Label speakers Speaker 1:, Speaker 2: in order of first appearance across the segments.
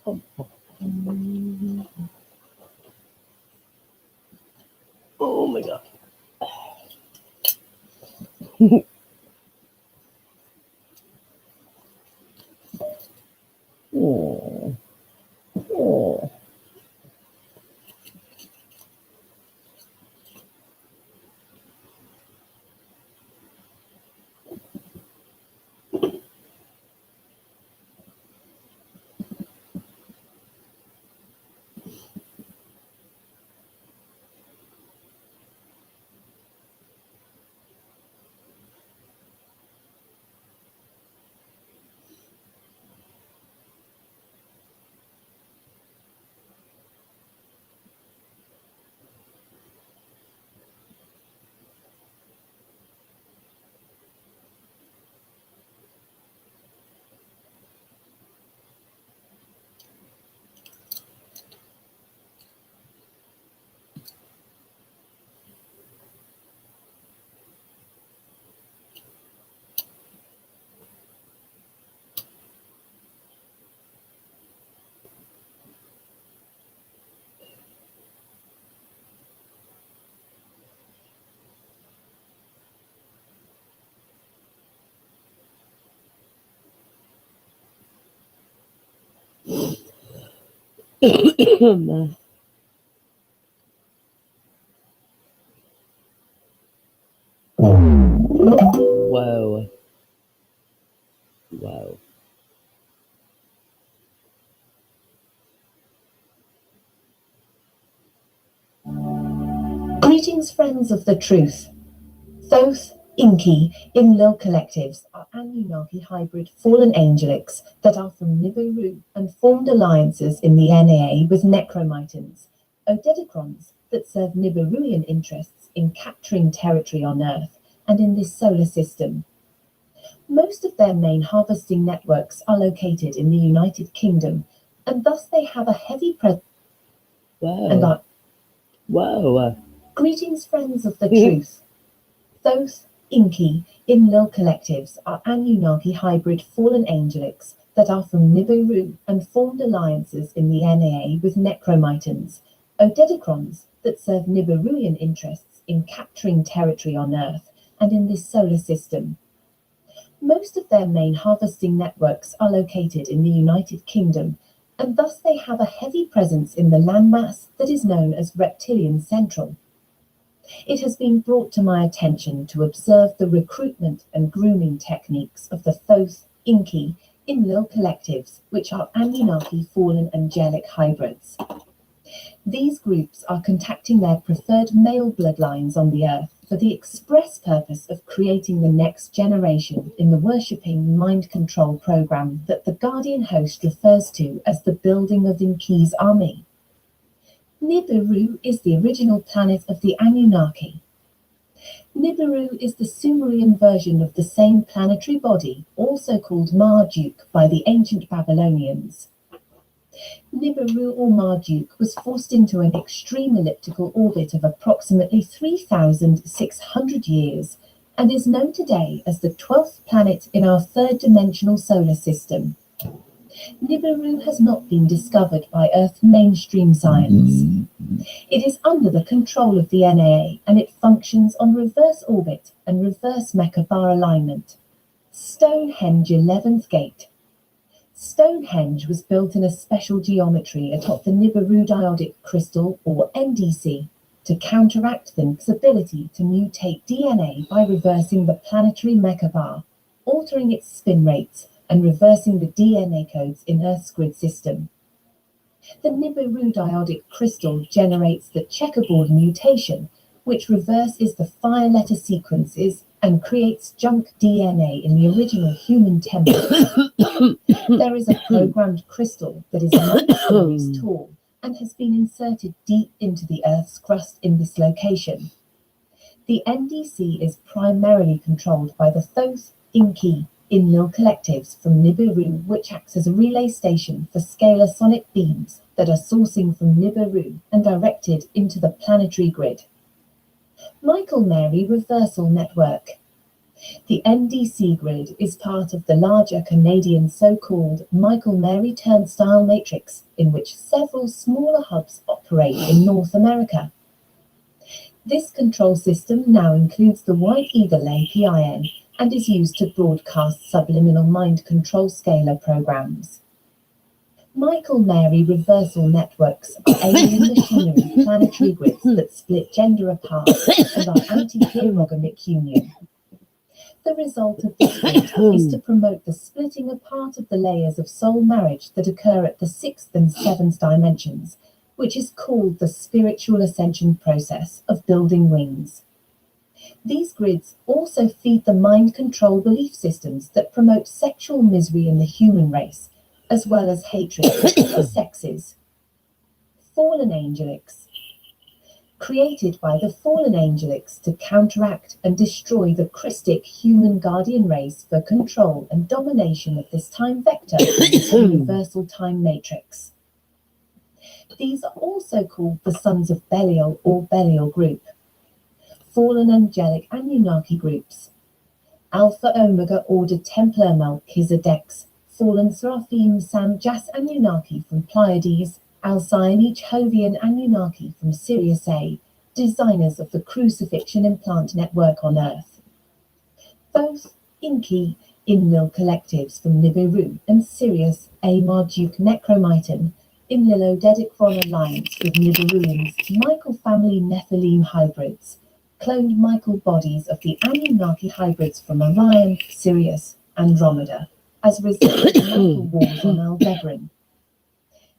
Speaker 1: Oh my god. Oh. Oh. Whoa. Whoa.
Speaker 2: Greetings, friends of the truth. Thoth, Inki, Enlil collectives are Anunnaki hybrid fallen angelics that are from Nibiru and formed alliances in the NAA with necromitans, Odedicrons that serve Nibiruian interests in capturing territory on Earth and in this solar system. Most of their main harvesting networks are located in the United Kingdom, and thus they have a heavy presence.
Speaker 1: Whoa. Whoa.
Speaker 2: Greetings, friends of the truth. Thoth, Inki, Enlil collectives are Anunnaki hybrid fallen angelics that are from Nibiru and formed alliances in the NAA with necromitans, Odedicrons that serve Nibiruian interests in capturing territory on Earth and in this solar system. Most of their main harvesting networks are located in the United Kingdom, and thus they have a heavy presence in the landmass that is known as Reptilian Central. It has been brought to my attention to observe the recruitment and grooming techniques of the Thoth, Inki, Enlil collectives, which are Anunnaki fallen angelic hybrids. These groups are contacting their preferred male bloodlines on the Earth for the express purpose of creating the next generation in the worshipping mind control program that the Guardian host refers to as the building of Inki's army. Nibiru is the original planet of the Anunnaki. Nibiru is the Sumerian version of the same planetary body, also called Marduk by the ancient Babylonians. Nibiru or Marduk was forced into an extreme elliptical orbit of approximately 3,600 years and is known today as the 12th planet in our third-dimensional solar system. Nibiru has not been discovered by Earth mainstream science. It is under the control of the NAA and it functions on reverse orbit and reverse Merkaba alignment. Stonehenge 11th Gate. Stonehenge was built in a special geometry atop the Nibiru diodic crystal, or NDC, to counteract the ability to mutate DNA by reversing the planetary Merkaba, altering its spin rates and reversing the DNA codes in Earth's grid system. The Nibiru diodic crystal generates the checkerboard mutation, which reverses the 5 letter sequences and creates junk DNA in the original human template. There is a programmed crystal that is 9 stories tall and has been inserted deep into the Earth's crust in this location. The NDC is primarily controlled by the Thoth, Inki, Enlil collectives from Nibiru, which acts as a relay station for scalar sonic beams that are sourcing from Nibiru and directed into the planetary grid. Michael Mary Reversal Network. The NDC grid is part of the larger Canadian so-called Michael-Mary turnstile matrix, in which several smaller hubs operate in North America. This control system now includes the White Eagle APIN and is used to broadcast subliminal mind control scalar programs. Michael-Mary reversal networks are alien machinery planetary grids that split gender apart and are anti-herogamic union. The result of this grid is to promote the splitting apart of the layers of soul marriage that occur at the 6th and 7th dimensions, which is called the spiritual ascension process of building wings. These grids also feed the mind control belief systems that promote sexual misery in the human race, as well as hatred for sexes. Fallen angelics. Created by the fallen angelics to counteract and destroy the Christic human guardian race for control and domination of this time vector and universal time matrix. These are also called the Sons of Belial or Belial group. Fallen angelic Anunnaki groups. Alpha Omega Order Templar Melchizedeks, Fallen Seraphim Sam Jas Anunnaki from Pleiades, Alcyone Jehovian Anunnaki from Sirius A, designers of the crucifixion implant network on Earth. Both Inky, Inlil collectives from Nibiru, and Sirius A Marduk Necromiton, Inlil-Odedic alliance with Nibiruans, Michael family Nephilim hybrids, cloned Michael bodies of the Anunnaki hybrids from Orion, Sirius, Andromeda, as a result of the Michael wars on Aldebaran.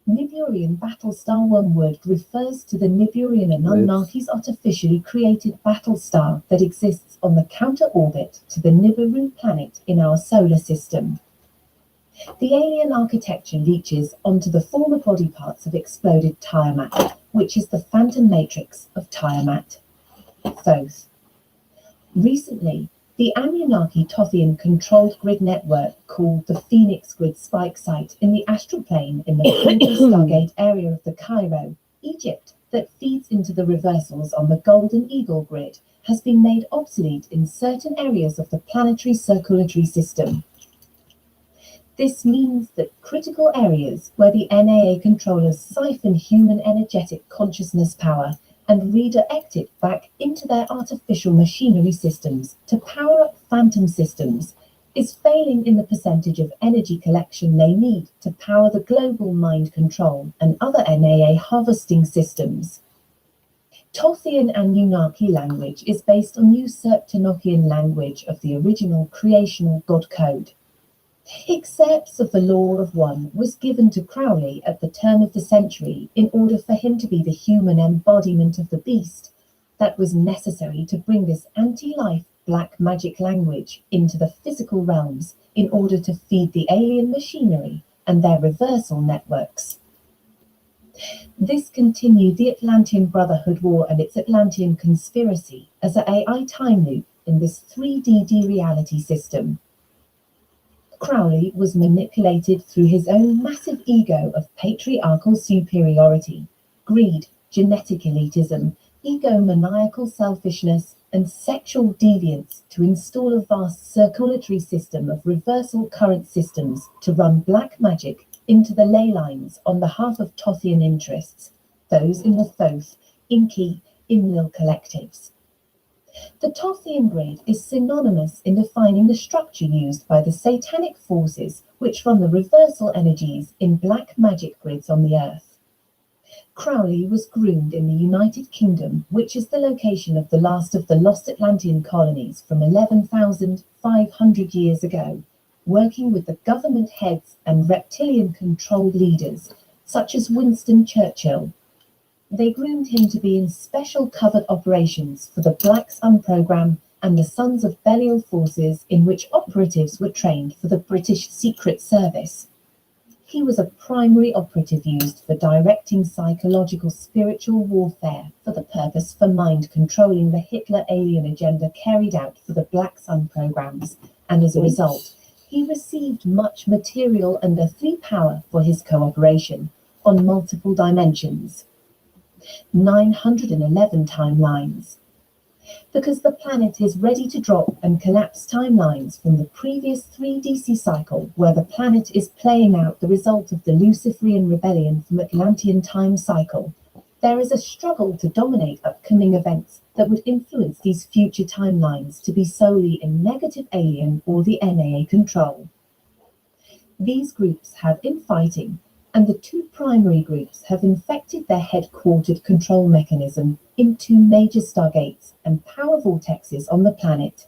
Speaker 2: Niburian Battlestar Wormwood refers to the Niburian Anunnakis artificially created battlestar that exists on the counter-orbit to the Nibiru planet in our solar system. The alien architecture leaches onto the former body parts of exploded Tiamat, which is the phantom matrix of Tiamat. Thoth. Recently, the Anunnaki Tothian controlled grid network called the Phoenix Grid Spike Site in the astral plane in the Stargate area of the Cairo, Egypt, that feeds into the reversals on the Golden Eagle grid has been made obsolete in certain areas of the planetary circulatory system. This means that critical areas where the NAA controllers siphon human energetic consciousness power and redirect it back into their artificial machinery systems to power up phantom systems is failing in the percentage of energy collection they need to power the global mind control and other NAA harvesting systems. Tothian Anunnaki language is based on usurped Enochian language of the original creational God code. Excerpts of the Law of One was given to Crowley at the turn of the century in order for him to be the human embodiment of the beast that was necessary to bring this anti-life black magic language into the physical realms in order to feed the alien machinery and their reversal networks. This continued the Atlantean Brotherhood War and its Atlantean conspiracy as an AI time loop in this 3D reality system. Crowley was manipulated through his own massive ego of patriarchal superiority, greed, genetic elitism, egomaniacal selfishness, and sexual deviance to install a vast circulatory system of reversal current systems to run black magic into the ley lines on behalf of Tothian interests, those in the Thoth, Inky, Inlil collectives. The Tothian grid is synonymous in defining the structure used by the satanic forces which run the reversal energies in black magic grids on the Earth. Crowley was groomed in the United Kingdom, which is the location of the last of the lost Atlantean colonies from 11,500 years ago, working with the government heads and reptilian-controlled leaders, such as Winston Churchill. They groomed him to be in special covert operations for the Black Sun program and the Sons of Belial forces in which operatives were trained for the British Secret Service. He was a primary operative used for directing psychological spiritual warfare for the purpose for mind controlling the Hitler alien agenda carried out for the Black Sun programs, and as a result, he received much material and earthly power for his cooperation on multiple dimensions. 911 timelines. because the planet is ready to drop and collapse timelines from the previous 3DC cycle, where the planet is playing out the result of the Luciferian rebellion from Atlantean time cycle. There is a struggle to dominate upcoming events that would influence these future timelines to be solely in negative alien or the NAA control. These groups have infighting, and the two primary groups have infected their headquartered control mechanism in two major stargates and power vortexes on the planet.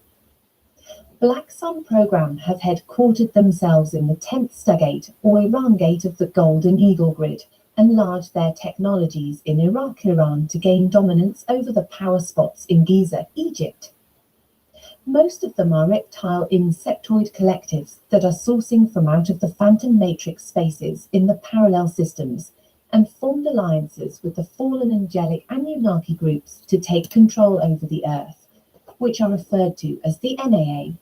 Speaker 2: Black Sun Program have headquartered themselves in the 10th Stargate or Iran Gate of the Golden Eagle Grid, and enlarged their technologies in Iraq, Iran to gain dominance over the power spots in Giza, Egypt. Most of them are reptile insectoid collectives that are sourcing from out of the phantom matrix spaces in the parallel systems, and formed alliances with the fallen angelic Anunnaki groups to take control over the Earth, which are referred to as the NAA.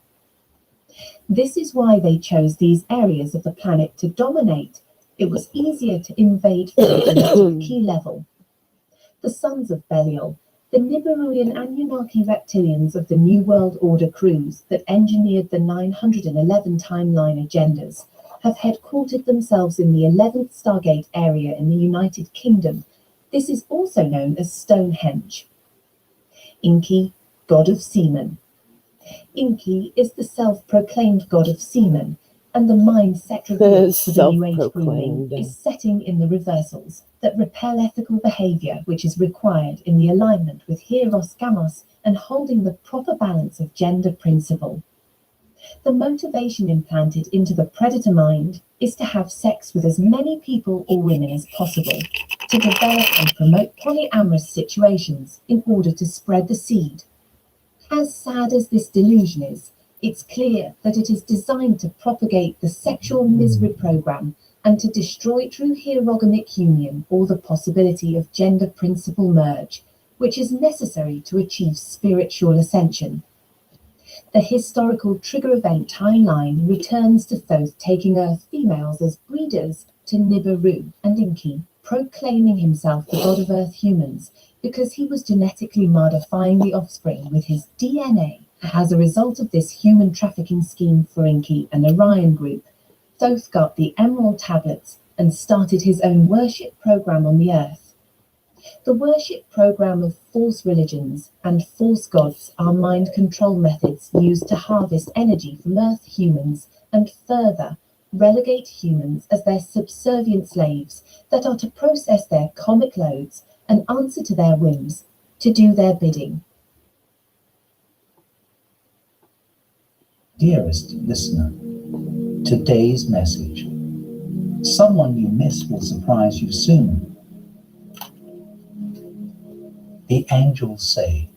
Speaker 2: This is why they chose these areas of the planet to dominate. It was easier to invade from the key level. The Sons of Belial, the Nibiruian Anunnaki reptilians of the New World Order crews that engineered the 911 timeline agendas, have headquartered themselves in the 11th Stargate area in the United Kingdom. This is also known as Stonehenge. Inki, god of seamen. Inki is the self-proclaimed god of seamen, and the mindset revealed for the New Age grooming is setting in the reversals that repel ethical behavior which is required in the alignment with Hieros Gamos and holding the proper balance of gender principle. The motivation implanted into the predator mind is to have sex with as many people or women as possible, to develop and promote polyamorous situations in order to spread the seed. As sad as this delusion is, it's clear that it is designed to propagate the sexual misery program and to destroy true hierogamic union or the possibility of gender principle merge, which is necessary to achieve spiritual ascension. The historical trigger event timeline returns to Thoth taking Earth females as breeders to Nibiru and Inki, proclaiming himself the god of Earth humans because he was genetically modifying the offspring with his DNA. As a result of this human trafficking scheme for Inki and Orion Group, Thoth got the Emerald Tablets and started his own worship program on the Earth. The worship program of false religions and false gods are mind control methods used to harvest energy from Earth humans and further relegate humans as their subservient slaves that are to process their comic loads and answer to their whims, to do their bidding.
Speaker 3: Dearest listener, today's message. Someone you miss will surprise you soon. The angels say,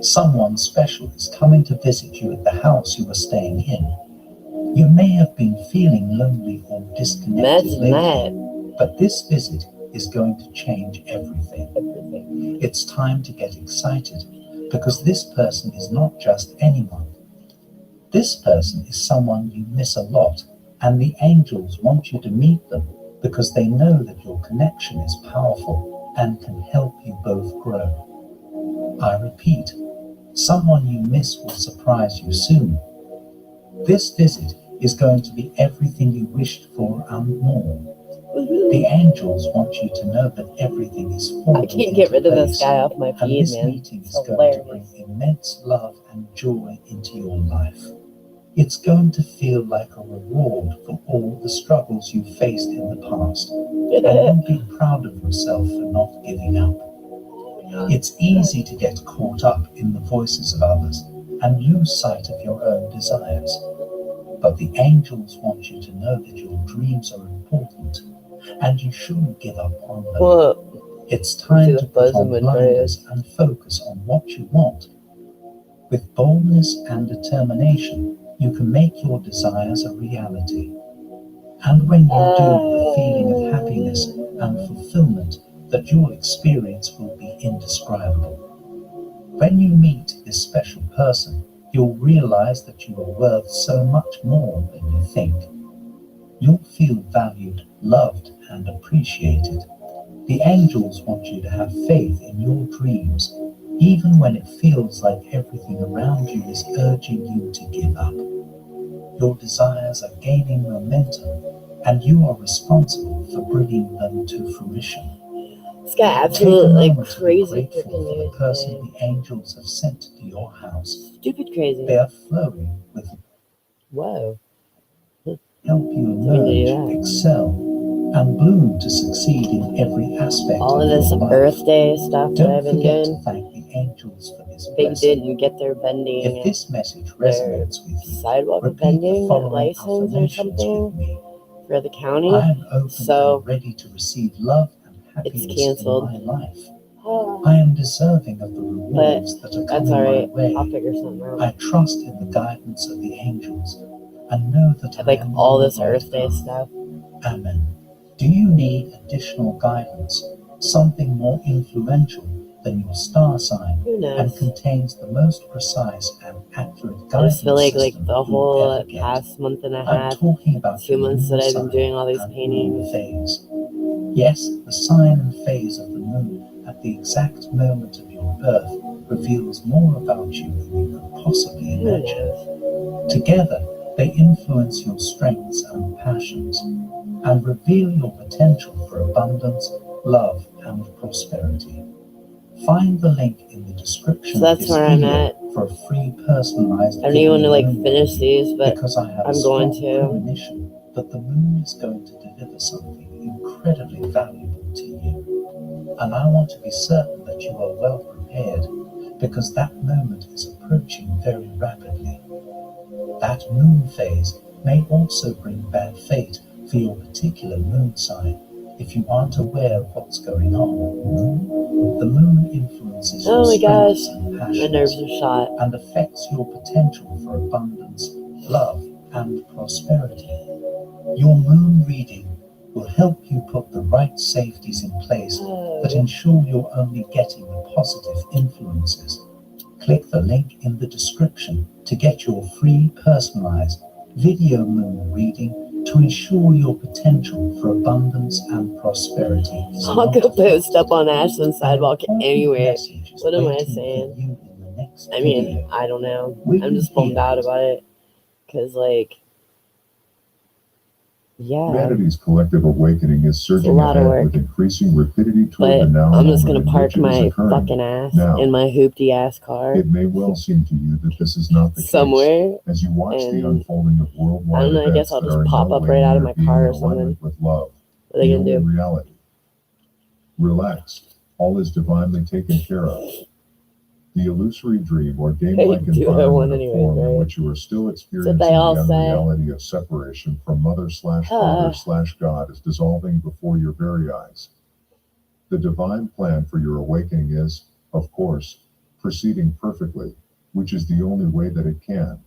Speaker 3: someone special is coming to visit you at the house you are staying in. You may have been feeling lonely or disconnected lately, but this visit is going to change everything. It's time to get excited, because this person is not just anyone. This person is someone you miss a lot, and the angels want you to meet them because they know that your connection is powerful and can help you both grow. I repeat, someone you miss will surprise you soon. This visit is going to be everything you wished for and more. The angels want you to know that everything is falling into place.
Speaker 1: I can't get rid of this guy off my feed,
Speaker 3: this
Speaker 1: man.
Speaker 3: meeting is going to bring immense love and joy into your life. It's going to feel like a reward for all the struggles you faced in the past, and you'll be proud of yourself for not giving up. It's easy to get caught up in the voices of others and lose sight of your own desires. But the angels want you to know that your dreams are important, and you shouldn't give up on them. It's time to put on blinders and focus on what you want. With boldness and determination, you can make your desires a reality. And when you do, the feeling of happiness and fulfillment that you'll experience will be indescribable. When you meet this special person, you'll realize that you are worth so much more than you think. You'll feel valued, loved, and appreciated. The angels want you to have faith in your dreams, even when it feels like everything around you is urging you to give up. Your desires are gaining momentum, and you are responsible for bringing them to fruition.
Speaker 1: It's got
Speaker 3: Take a
Speaker 1: absolute like
Speaker 3: moment to be
Speaker 1: crazy
Speaker 3: grateful
Speaker 1: freaking
Speaker 3: for the
Speaker 1: news
Speaker 3: person
Speaker 1: today.
Speaker 3: the angels have sent to your house.
Speaker 1: Stupid crazy.
Speaker 3: They are flowing with
Speaker 1: Whoa.
Speaker 3: help you
Speaker 1: Didn't mean to do
Speaker 3: emerge,
Speaker 1: that.
Speaker 3: excel, and bloom to succeed in every aspect
Speaker 1: All of
Speaker 3: of
Speaker 1: this
Speaker 3: your life.
Speaker 1: Earth Day stuff that
Speaker 3: Don't
Speaker 1: I've been
Speaker 3: forget to
Speaker 1: doing,
Speaker 3: thank the angels for this
Speaker 1: they
Speaker 3: blessing.
Speaker 1: didn't get their
Speaker 3: If
Speaker 1: bending,
Speaker 3: this message
Speaker 1: their
Speaker 3: resonates with you,
Speaker 1: sidewalk
Speaker 3: repeat the
Speaker 1: bending
Speaker 3: following
Speaker 1: license or
Speaker 3: affirmations with
Speaker 1: something
Speaker 3: me.
Speaker 1: for the county.
Speaker 3: I am open
Speaker 1: So
Speaker 3: and ready to receive love and
Speaker 1: it's
Speaker 3: happiness
Speaker 1: canceled.
Speaker 3: in my life. I am deserving of the
Speaker 1: But
Speaker 3: rewards that are
Speaker 1: that's
Speaker 3: coming my
Speaker 1: alright.
Speaker 3: way.
Speaker 1: I'll figure something
Speaker 3: I
Speaker 1: out.
Speaker 3: trust in the guidance of the angels and know that
Speaker 1: I have
Speaker 3: I
Speaker 1: like
Speaker 3: am
Speaker 1: all
Speaker 3: on
Speaker 1: this
Speaker 3: the right
Speaker 1: Earth Day
Speaker 3: path.
Speaker 1: stuff.
Speaker 3: Amen. Do you need additional guidance, something more influential than your star sign
Speaker 1: Who
Speaker 3: and
Speaker 1: knows?
Speaker 3: contains the most precise and accurate
Speaker 1: I just
Speaker 3: guidance
Speaker 1: feel like
Speaker 3: system
Speaker 1: the
Speaker 3: you'll
Speaker 1: whole
Speaker 3: ever get?
Speaker 1: past month and a
Speaker 3: I'm
Speaker 1: half,
Speaker 3: talking about
Speaker 1: 2
Speaker 3: your
Speaker 1: months that
Speaker 3: moon
Speaker 1: I've been
Speaker 3: sign
Speaker 1: doing all these
Speaker 3: and moon
Speaker 1: paintings.
Speaker 3: phase. Yes, the sign and phase of the moon at the exact moment of your birth reveals more about you than you could possibly
Speaker 1: Who
Speaker 3: imagine.
Speaker 1: knows?
Speaker 3: Together, they influence your strengths and passions and reveal your potential for abundance, love, and prosperity. Find the link in the description
Speaker 1: So
Speaker 3: of
Speaker 1: that's
Speaker 3: this
Speaker 1: where I'm
Speaker 3: video
Speaker 1: at.
Speaker 3: for a free personalized
Speaker 1: I don't even want to like
Speaker 3: video
Speaker 1: finish
Speaker 3: reading,
Speaker 1: these, but
Speaker 3: because I have a
Speaker 1: I'm going
Speaker 3: strong
Speaker 1: to.
Speaker 3: premonition that the moon is going to deliver something incredibly valuable to you. And I want to be certain that you are well prepared, because that moment is approaching very rapidly. That moon phase may also bring bad fate for your particular moon sign if you aren't aware of what's going on. The moon influences your
Speaker 1: Oh my gosh,
Speaker 3: strengths and
Speaker 1: my nerves
Speaker 3: passions
Speaker 1: are shot.
Speaker 3: and affects your potential for abundance, love, and prosperity. Your moon reading will help you put the right safeties in place that ensure you're only getting the positive influences. Click the link in the description to get your free personalized video moon reading to ensure your potential for abundance and prosperity is
Speaker 1: I'll
Speaker 3: not
Speaker 1: go post
Speaker 3: affected.
Speaker 1: up on Ashland's sidewalk
Speaker 3: An important
Speaker 1: anyway.
Speaker 3: message is
Speaker 1: What am I
Speaker 3: waiting for
Speaker 1: saying?
Speaker 3: you in the next
Speaker 1: I mean,
Speaker 3: video.
Speaker 1: I don't know.
Speaker 3: Will
Speaker 1: I'm
Speaker 3: you
Speaker 1: just bummed
Speaker 3: hear
Speaker 1: out
Speaker 3: it?
Speaker 1: about it. Because, like, yeah,
Speaker 4: Humanity's collective awakening is
Speaker 1: it's a
Speaker 4: surging
Speaker 1: lot of
Speaker 4: ahead
Speaker 1: work.
Speaker 4: with increasing rapidity toward
Speaker 1: But
Speaker 4: the now
Speaker 1: I'm just
Speaker 4: moment
Speaker 1: gonna
Speaker 4: in
Speaker 1: park
Speaker 4: which it is
Speaker 1: my
Speaker 4: occurring.
Speaker 1: fucking ass
Speaker 4: Now,
Speaker 1: in my hoopty ass car
Speaker 4: it may well seem to you that this is not the case.
Speaker 1: somewhere.
Speaker 4: As you watch the
Speaker 1: And
Speaker 4: unfolding of
Speaker 1: I
Speaker 4: worldwide
Speaker 1: don't know, I guess
Speaker 4: events
Speaker 1: I'll
Speaker 4: that
Speaker 1: just
Speaker 4: are in
Speaker 1: pop
Speaker 4: no
Speaker 1: up
Speaker 4: way
Speaker 1: right out of
Speaker 4: near
Speaker 1: my
Speaker 4: being
Speaker 1: car
Speaker 4: in
Speaker 1: or something.
Speaker 4: alignment with love,
Speaker 1: What are they
Speaker 4: the
Speaker 1: gonna
Speaker 4: only
Speaker 1: do?
Speaker 4: reality. Relax. All is divinely taken care of. The illusory dream or game-like
Speaker 1: Do what I want
Speaker 4: environment or
Speaker 1: anyways,
Speaker 4: form in
Speaker 1: right?
Speaker 4: which you are still
Speaker 1: That's what
Speaker 4: experiencing
Speaker 1: they
Speaker 4: the
Speaker 1: all say.
Speaker 4: unreality of separation from mother/father/God is dissolving before your very eyes. The divine plan for your awakening is, of course, proceeding perfectly, which is the only way that it can.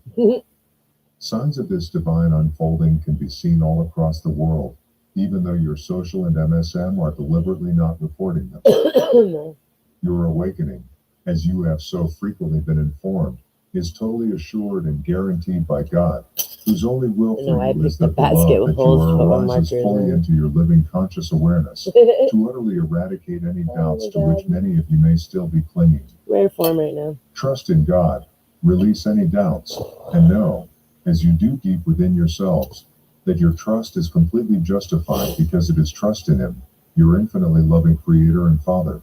Speaker 4: Signs of this divine unfolding can be seen all across the world, even though your social and MSM are deliberately not reporting them. Your awakening, as you have so frequently been informed, is totally assured and guaranteed by God, whose only will
Speaker 1: I know
Speaker 4: for
Speaker 1: I
Speaker 4: you is
Speaker 1: picked the
Speaker 4: that the
Speaker 1: basket
Speaker 4: love
Speaker 1: with
Speaker 4: that you
Speaker 1: holes
Speaker 4: are
Speaker 1: to put my
Speaker 4: arises
Speaker 1: markers
Speaker 4: fully
Speaker 1: in.
Speaker 4: into your living conscious awareness, to utterly eradicate any
Speaker 1: Oh
Speaker 4: doubts
Speaker 1: my
Speaker 4: to which
Speaker 1: god.
Speaker 4: many of you may still be clinging.
Speaker 1: Rare form right now.
Speaker 4: Trust in God, release any doubts, and know, as you do deep within yourselves, that your trust is completely justified because it is trust in Him, your infinitely loving Creator and Father.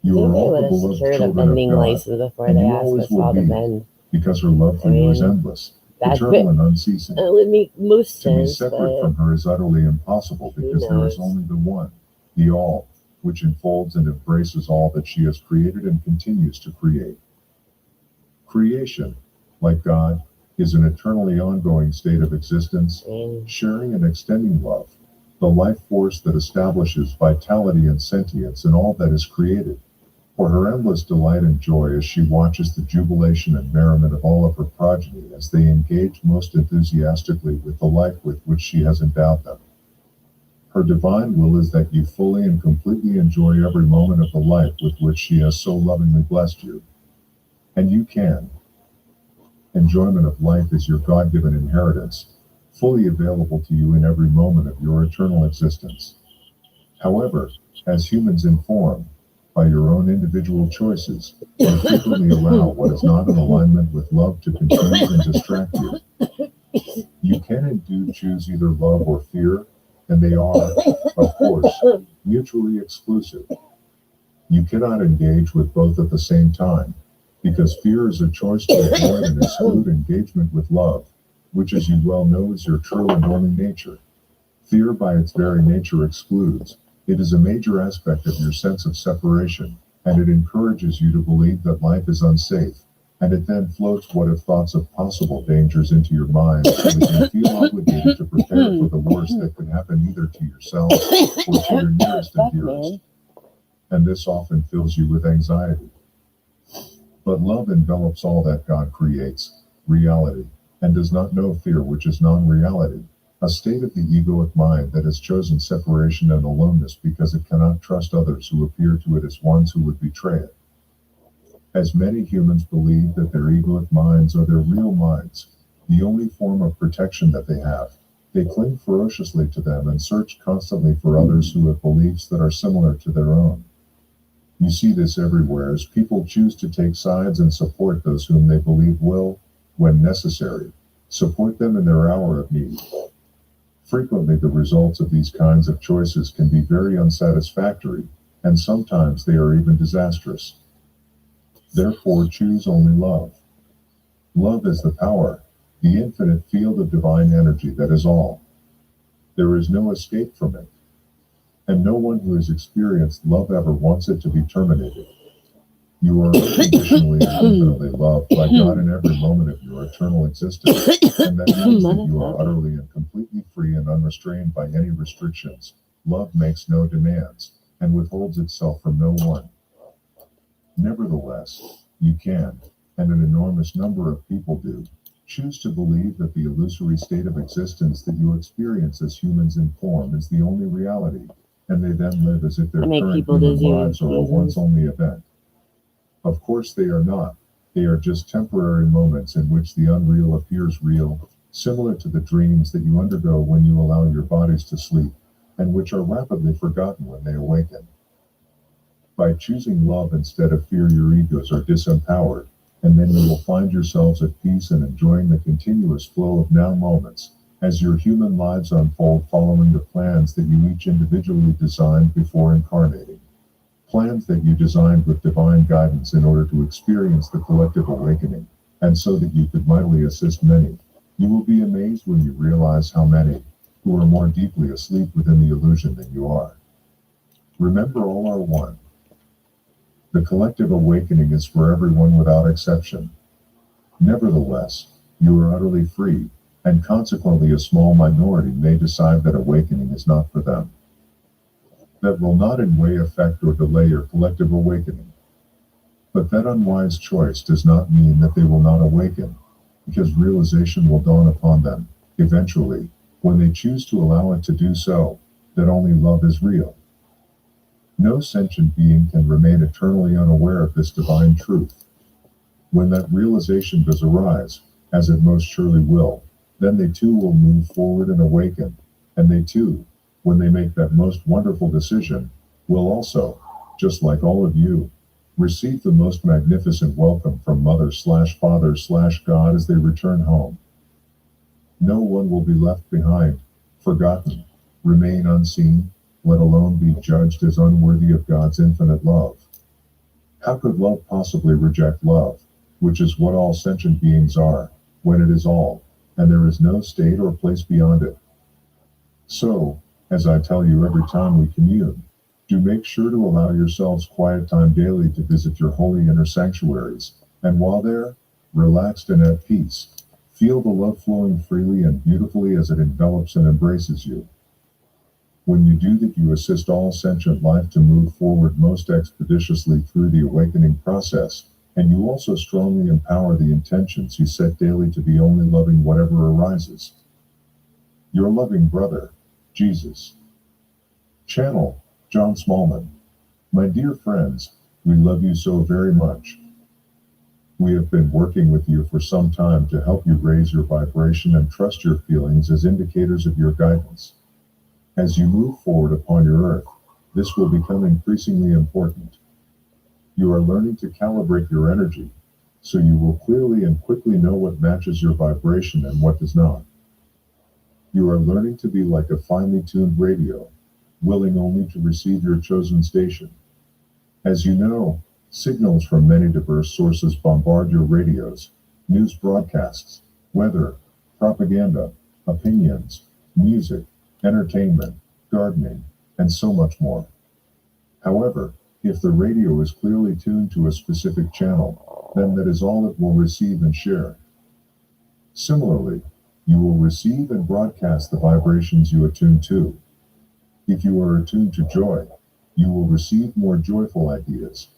Speaker 1: I
Speaker 4: You
Speaker 1: think
Speaker 4: are
Speaker 1: they
Speaker 4: all
Speaker 1: would
Speaker 4: the
Speaker 1: have
Speaker 4: beloved
Speaker 1: secured a
Speaker 4: children of
Speaker 1: bending
Speaker 4: God,
Speaker 1: license before
Speaker 4: and
Speaker 1: they
Speaker 4: you
Speaker 1: asked
Speaker 4: always
Speaker 1: us
Speaker 4: will
Speaker 1: all to
Speaker 4: be,
Speaker 1: bend.
Speaker 4: because her love for
Speaker 1: I
Speaker 4: you is
Speaker 1: mean,
Speaker 4: endless,
Speaker 1: that
Speaker 4: eternal and unceasing.
Speaker 1: would make most
Speaker 4: To be
Speaker 1: sense,
Speaker 4: separate
Speaker 1: but
Speaker 4: from her is utterly impossible
Speaker 1: who
Speaker 4: because there is
Speaker 1: knows?
Speaker 4: only the one, the all, which enfolds and embraces all that she has created and continues to create. Creation, like God, is an eternally ongoing state of existence,
Speaker 1: I mean,
Speaker 4: sharing and extending love, the life force that establishes vitality and sentience in all that is created. For her endless delight and joy as she watches the jubilation and merriment of all of her progeny as they engage most enthusiastically with the life with which she has endowed them. Her divine will is that you fully and completely enjoy every moment of the life with which she has so lovingly blessed you. And you can. Enjoyment of life is your God-given inheritance, fully available to you in every moment of your eternal existence. However, as humans informed by your own individual choices, you frequently allow what is not in alignment with love to confuse and distract you. You can and do choose either love or fear, and they are, of course, mutually exclusive. You cannot engage with both at the same time, because fear is a choice to avoid and exclude engagement with love, which, as you well know, is your true and only nature. Fear, by its very nature, excludes. It is a major aspect of your sense of separation, and it encourages you to believe that life is unsafe, and it then floats what if thoughts of possible dangers into your mind so that you feel obligated to prepare for the worst that could happen either to yourself or to your nearest and dearest. And this often fills you with anxiety. But love envelops all that God creates, reality, and does not know fear, which is non-reality, a state of the egoic mind that has chosen separation and aloneness because it cannot trust others who appear to it as ones who would betray it. As many humans believe that their egoic minds are their real minds, the only form of protection that they have, they cling ferociously to them and search constantly for others who have beliefs that are similar to their own. You see this everywhere as people choose to take sides and support those whom they believe will, when necessary, support them in their hour of need. Frequently, the results of these kinds of choices can be very unsatisfactory, and sometimes they are even disastrous. Therefore, choose only love. Love is the power, the infinite field of divine energy that is all. There is no escape from it. And no one who has experienced love ever wants it to be terminated. You are unconditionally and infinitely loved by God in every moment of your eternal existence, and that means that you are utterly and completely free and unrestrained by any restrictions. Love makes no demands, and withholds itself from no one. Nevertheless, you can, and an enormous number of people do, choose to believe that the illusory state of existence that you experience as humans in form is the only reality, and they then live as if their current human lives are a once-only event. Of course they are not. They are just temporary moments in which the unreal appears real, similar to the dreams that you undergo when you allow your bodies to sleep, and which are rapidly forgotten when they awaken. By choosing love instead of fear, your egos are disempowered, and then you will find yourselves at peace and enjoying the continuous flow of now moments, as your human lives unfold following the plans that you each individually designed before incarnating. Plans that you designed with divine guidance in order to experience the collective awakening, and so that you could mightily assist many. You will be amazed when you realize how many, who are more deeply asleep within the illusion than you are. Remember, all are one. The collective awakening is for everyone without exception. Nevertheless, you are utterly free, and consequently a small minority may decide that awakening is not for them. That will not in way affect or delay your collective awakening. But that unwise choice does not mean that they will not awaken, because realization will dawn upon them, eventually, when they choose to allow it to do so, that only love is real. No sentient being can remain eternally unaware of this divine truth. When that realization does arise, as it most surely will, then they too will move forward and awaken, and they too, when they make that most wonderful decision, will also, just like all of you, receive the most magnificent welcome from Mother/Father/God as they return home. No one will be left behind, forgotten, remain unseen, let alone be judged as unworthy of God's infinite love. How could love possibly reject love, which is what all sentient beings are, when it is all, and there is no state or place beyond it? So, as I tell you every time we commune, do make sure to allow yourselves quiet time daily to visit your holy inner sanctuaries, and while there, relaxed and at peace, feel the love flowing freely and beautifully as it envelops and embraces you. When you do that, you assist all sentient life to move forward most expeditiously through the awakening process, and you also strongly empower the intentions you set daily to be only loving whatever arises. Your loving brother, Jesus. Channel, John Smallman. My dear friends, we love you so very much. We have been working with you for some time to help you raise your vibration and trust your feelings as indicators of your guidance. As you move forward upon your earth, This will become increasingly important. You are learning to calibrate your energy, so you will clearly and quickly know what matches your vibration and what does not. You are learning to be like a finely tuned radio, willing only to receive your chosen station. As you know, signals from many diverse sources bombard your radios, news broadcasts, weather, propaganda, opinions, music, entertainment, gardening, and so much more. However, if the radio is clearly tuned to a specific channel, then that is all it will receive and share. Similarly, you will receive and broadcast the vibrations you attune to. If you are attuned to joy, you will receive more joyful ideas,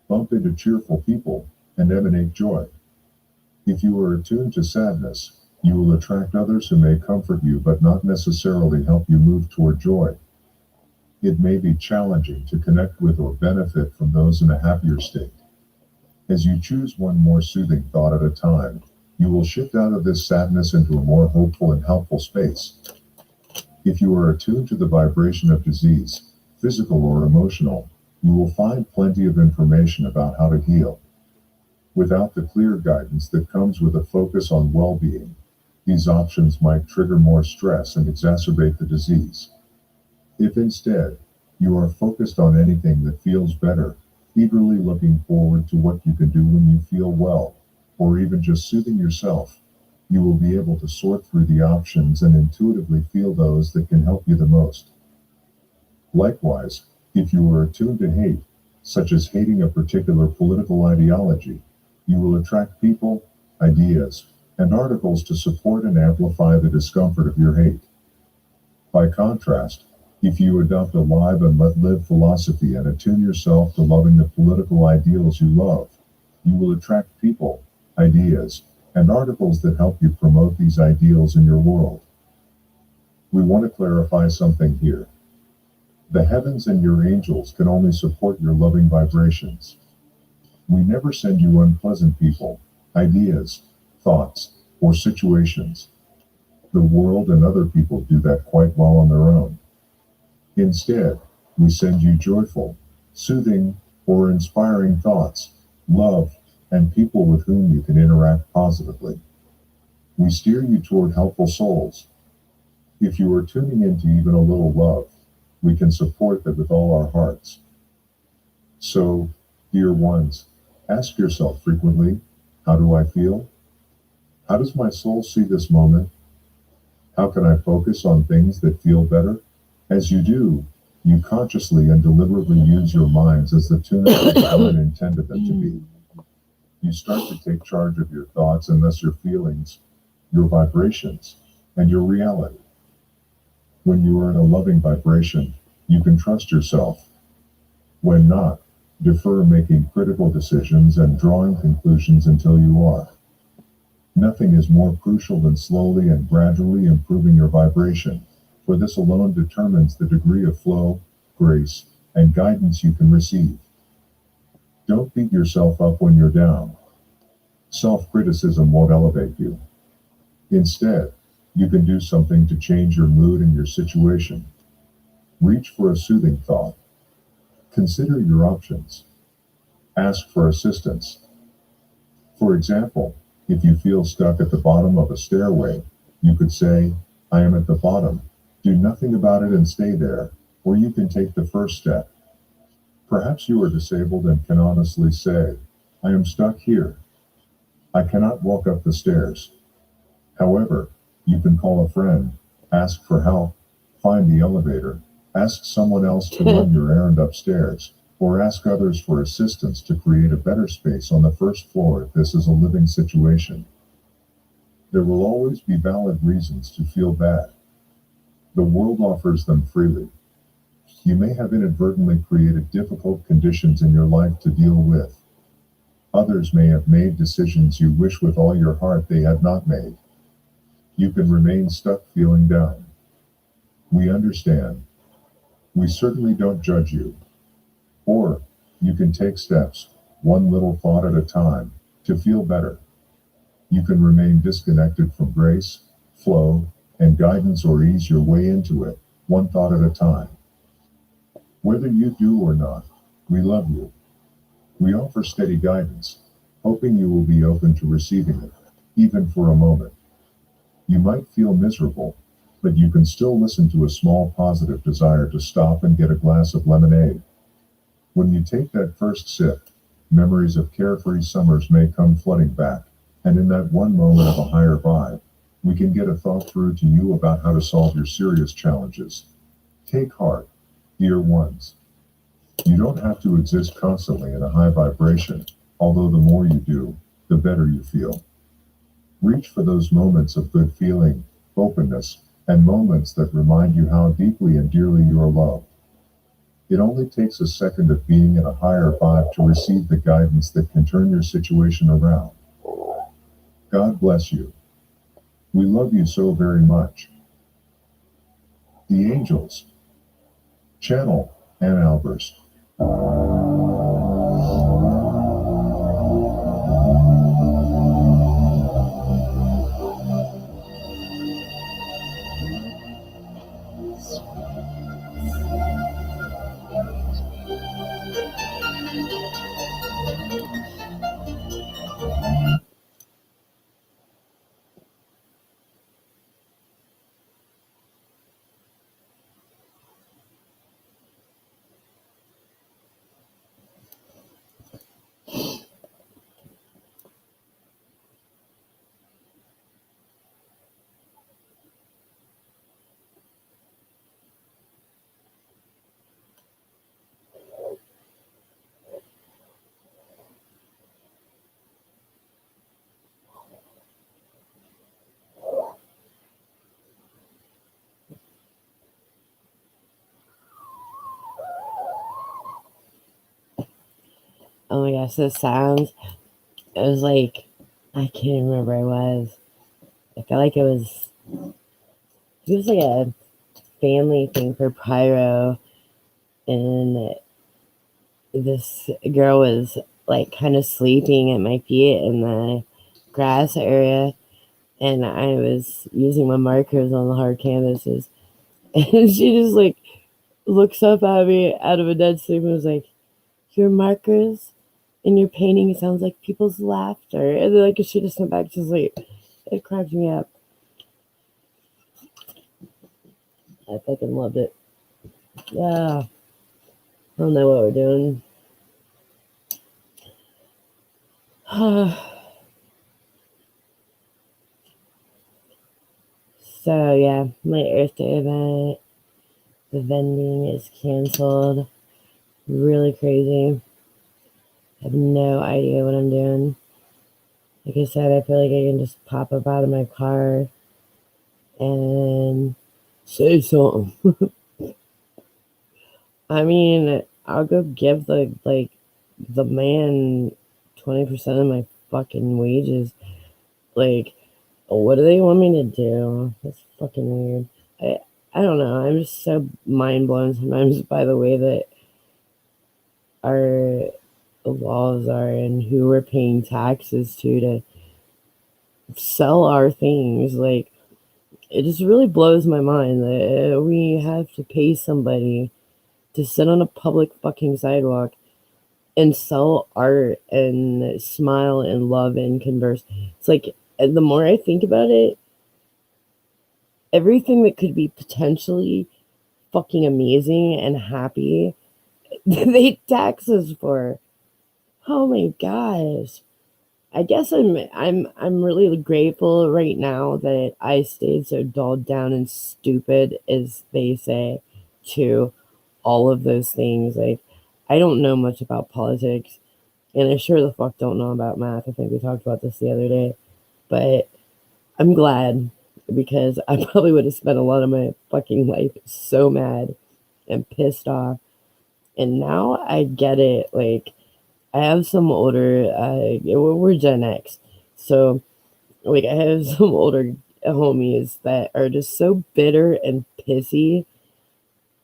Speaker 4: bump into cheerful people, and emanate joy. If you are attuned to sadness, you will attract others who may comfort you but not necessarily help you move toward joy. It may be challenging to connect with or benefit from those in a happier state. As you choose one more soothing thought at a time, you will shift out of this sadness into a more hopeful and helpful space. If you are attuned to the vibration of disease, physical or emotional, you will find plenty of information about how to heal. Without the clear guidance that comes with a focus on well-being, these options might trigger more stress and exacerbate the disease. If instead, you are focused on anything that feels better, eagerly looking forward to what you can do when you feel well, or even just soothing yourself, you will be able to sort through the options and intuitively feel those that can help you the most. Likewise, if you are attuned to hate, such as hating a particular political ideology, you will attract people, ideas, and articles to support and amplify the discomfort of your hate. By contrast, if you adopt a live and let live philosophy and attune yourself to loving the political ideals you love, you will attract people, ideas, and articles that help you promote these ideals in your world. We want to clarify something here. The heavens and your angels can only support your loving vibrations. We never send you unpleasant people, ideas, thoughts, or situations. The world and other people do that quite well on their own. Instead, we send you joyful, soothing, or inspiring thoughts, love, and people with whom you can interact positively. We steer you toward helpful souls. If you are tuning into even a little love, we can support that with all our hearts. So, dear ones, ask yourself frequently, how do I feel? How does my soul see this moment? How can I focus on things that feel better? As you do, you consciously and deliberately use your minds as the tuners that God intended them to be. You start to take charge of your thoughts and thus your feelings, your vibrations, and your reality. When you are in a loving vibration, you can trust yourself. When not, defer making critical decisions and drawing conclusions until you are. Nothing is more crucial than slowly and gradually improving your vibration, for this alone determines the degree of flow, grace, and guidance you can receive. Don't beat yourself up when you're down. Self-criticism won't elevate you. Instead, you can do something to change your mood and your situation. Reach for a soothing thought. Consider your options. Ask for assistance. For example, if you feel stuck at the bottom of a stairway, you could say, I am at the bottom. Do nothing about it and stay there, or you can take the first step. Perhaps you are disabled and can honestly say, I am stuck here. I cannot walk up the stairs. However, you can call a friend, ask for help, find the elevator, ask someone else to run your errand upstairs, or ask others for assistance to create a better space on the first floor if this is a living situation. There will always be valid reasons to feel bad. The world offers them freely. You may have inadvertently created difficult conditions in your life to deal with. Others may have made decisions you wish with all your heart they had not made. You can remain stuck feeling down. We understand. We certainly don't judge you. Or, you can take steps, one little thought at a time, to feel better. You can remain disconnected from grace, flow, and guidance or ease your way into it, one thought at a time. Whether you do or not, we love you. We offer steady guidance, hoping you will be open to receiving it, even for a moment. You might feel miserable, but you can still listen to a small positive desire to stop and get a glass of lemonade. When you take that first sip, memories of carefree summers may come flooding back, and in that one moment of a higher vibe, we can get a thought through to you about how to solve your serious challenges. Take heart, dear ones. You don't have to exist constantly in a high vibration, although the more you do, the better you feel. Reach for those moments of good feeling, openness, and moments that remind you how deeply and dearly you are loved. It only takes a second of being in a higher vibe to receive the guidance that can turn your situation around. God bless you. We love you so very much. The Angels. Channel Ann Albers.
Speaker 1: Oh my gosh, those sounds. It was like, I can't remember where I was. I felt like it was like a family thing for Pyro, and this girl was like kind of sleeping at my feet in the grass area, and I was using my markers on the hard canvases, and she just like looks up at me out of a dead sleep and was like, "Your markers and your painting sounds like people's laughter," and then like she just went back to sleep. It cracked me up. I fucking loved it. Yeah, I don't know what we're doing. So yeah, my Earth Day event, the vending is canceled. Really crazy. I have no idea what I'm doing. Like I said, I feel like I can just pop up out of my car and say something. I mean, I'll go give the man 20% of my fucking wages. Like, what do they want me to do? That's fucking weird. I don't know. I'm just so mind blown sometimes by the way that our laws are and who we're paying taxes to sell our things. Like, it just really blows my mind that we have to pay somebody to sit on a public fucking sidewalk and sell art and smile and love and converse. It's like, the more I think about it, everything that could be potentially fucking amazing and happy, they tax us for. Oh my gosh. I guess I'm really grateful right now that I stayed so dulled down and stupid, as they say, to all of those things. Like, I don't know much about politics, and I sure the fuck don't know about math. I think we talked about this the other day, but I'm glad, because I probably would have spent a lot of my fucking life so mad and pissed off, and now I get it. Like, I have some older, we're Gen X, so like I have some older homies that are just so bitter and pissy,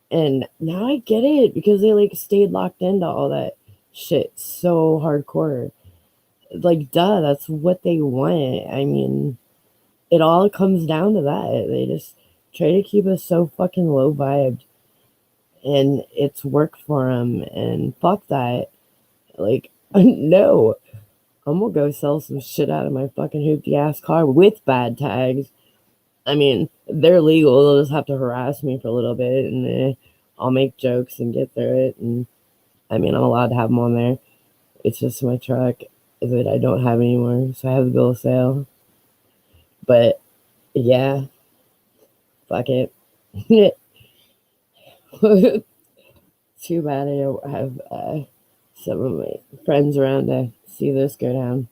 Speaker 1: and now I get it because they like stayed locked into all that shit so hardcore. Like, duh, that's what they want. I mean, it all comes down to that. They just try to keep us so fucking low vibed. and it's worked for him. And fuck that. Like, no, I'm gonna go sell some shit out of my fucking hoopty ass car with bad tags. I mean, they're legal. They'll just have to harass me for a little bit, and I'll make jokes and get through it. And I mean, I'm allowed to have them on there. It's just my truck that I don't have anymore, so I have the bill of sale. But yeah, fuck it. Too bad I don't have some of my friends around to see this go down.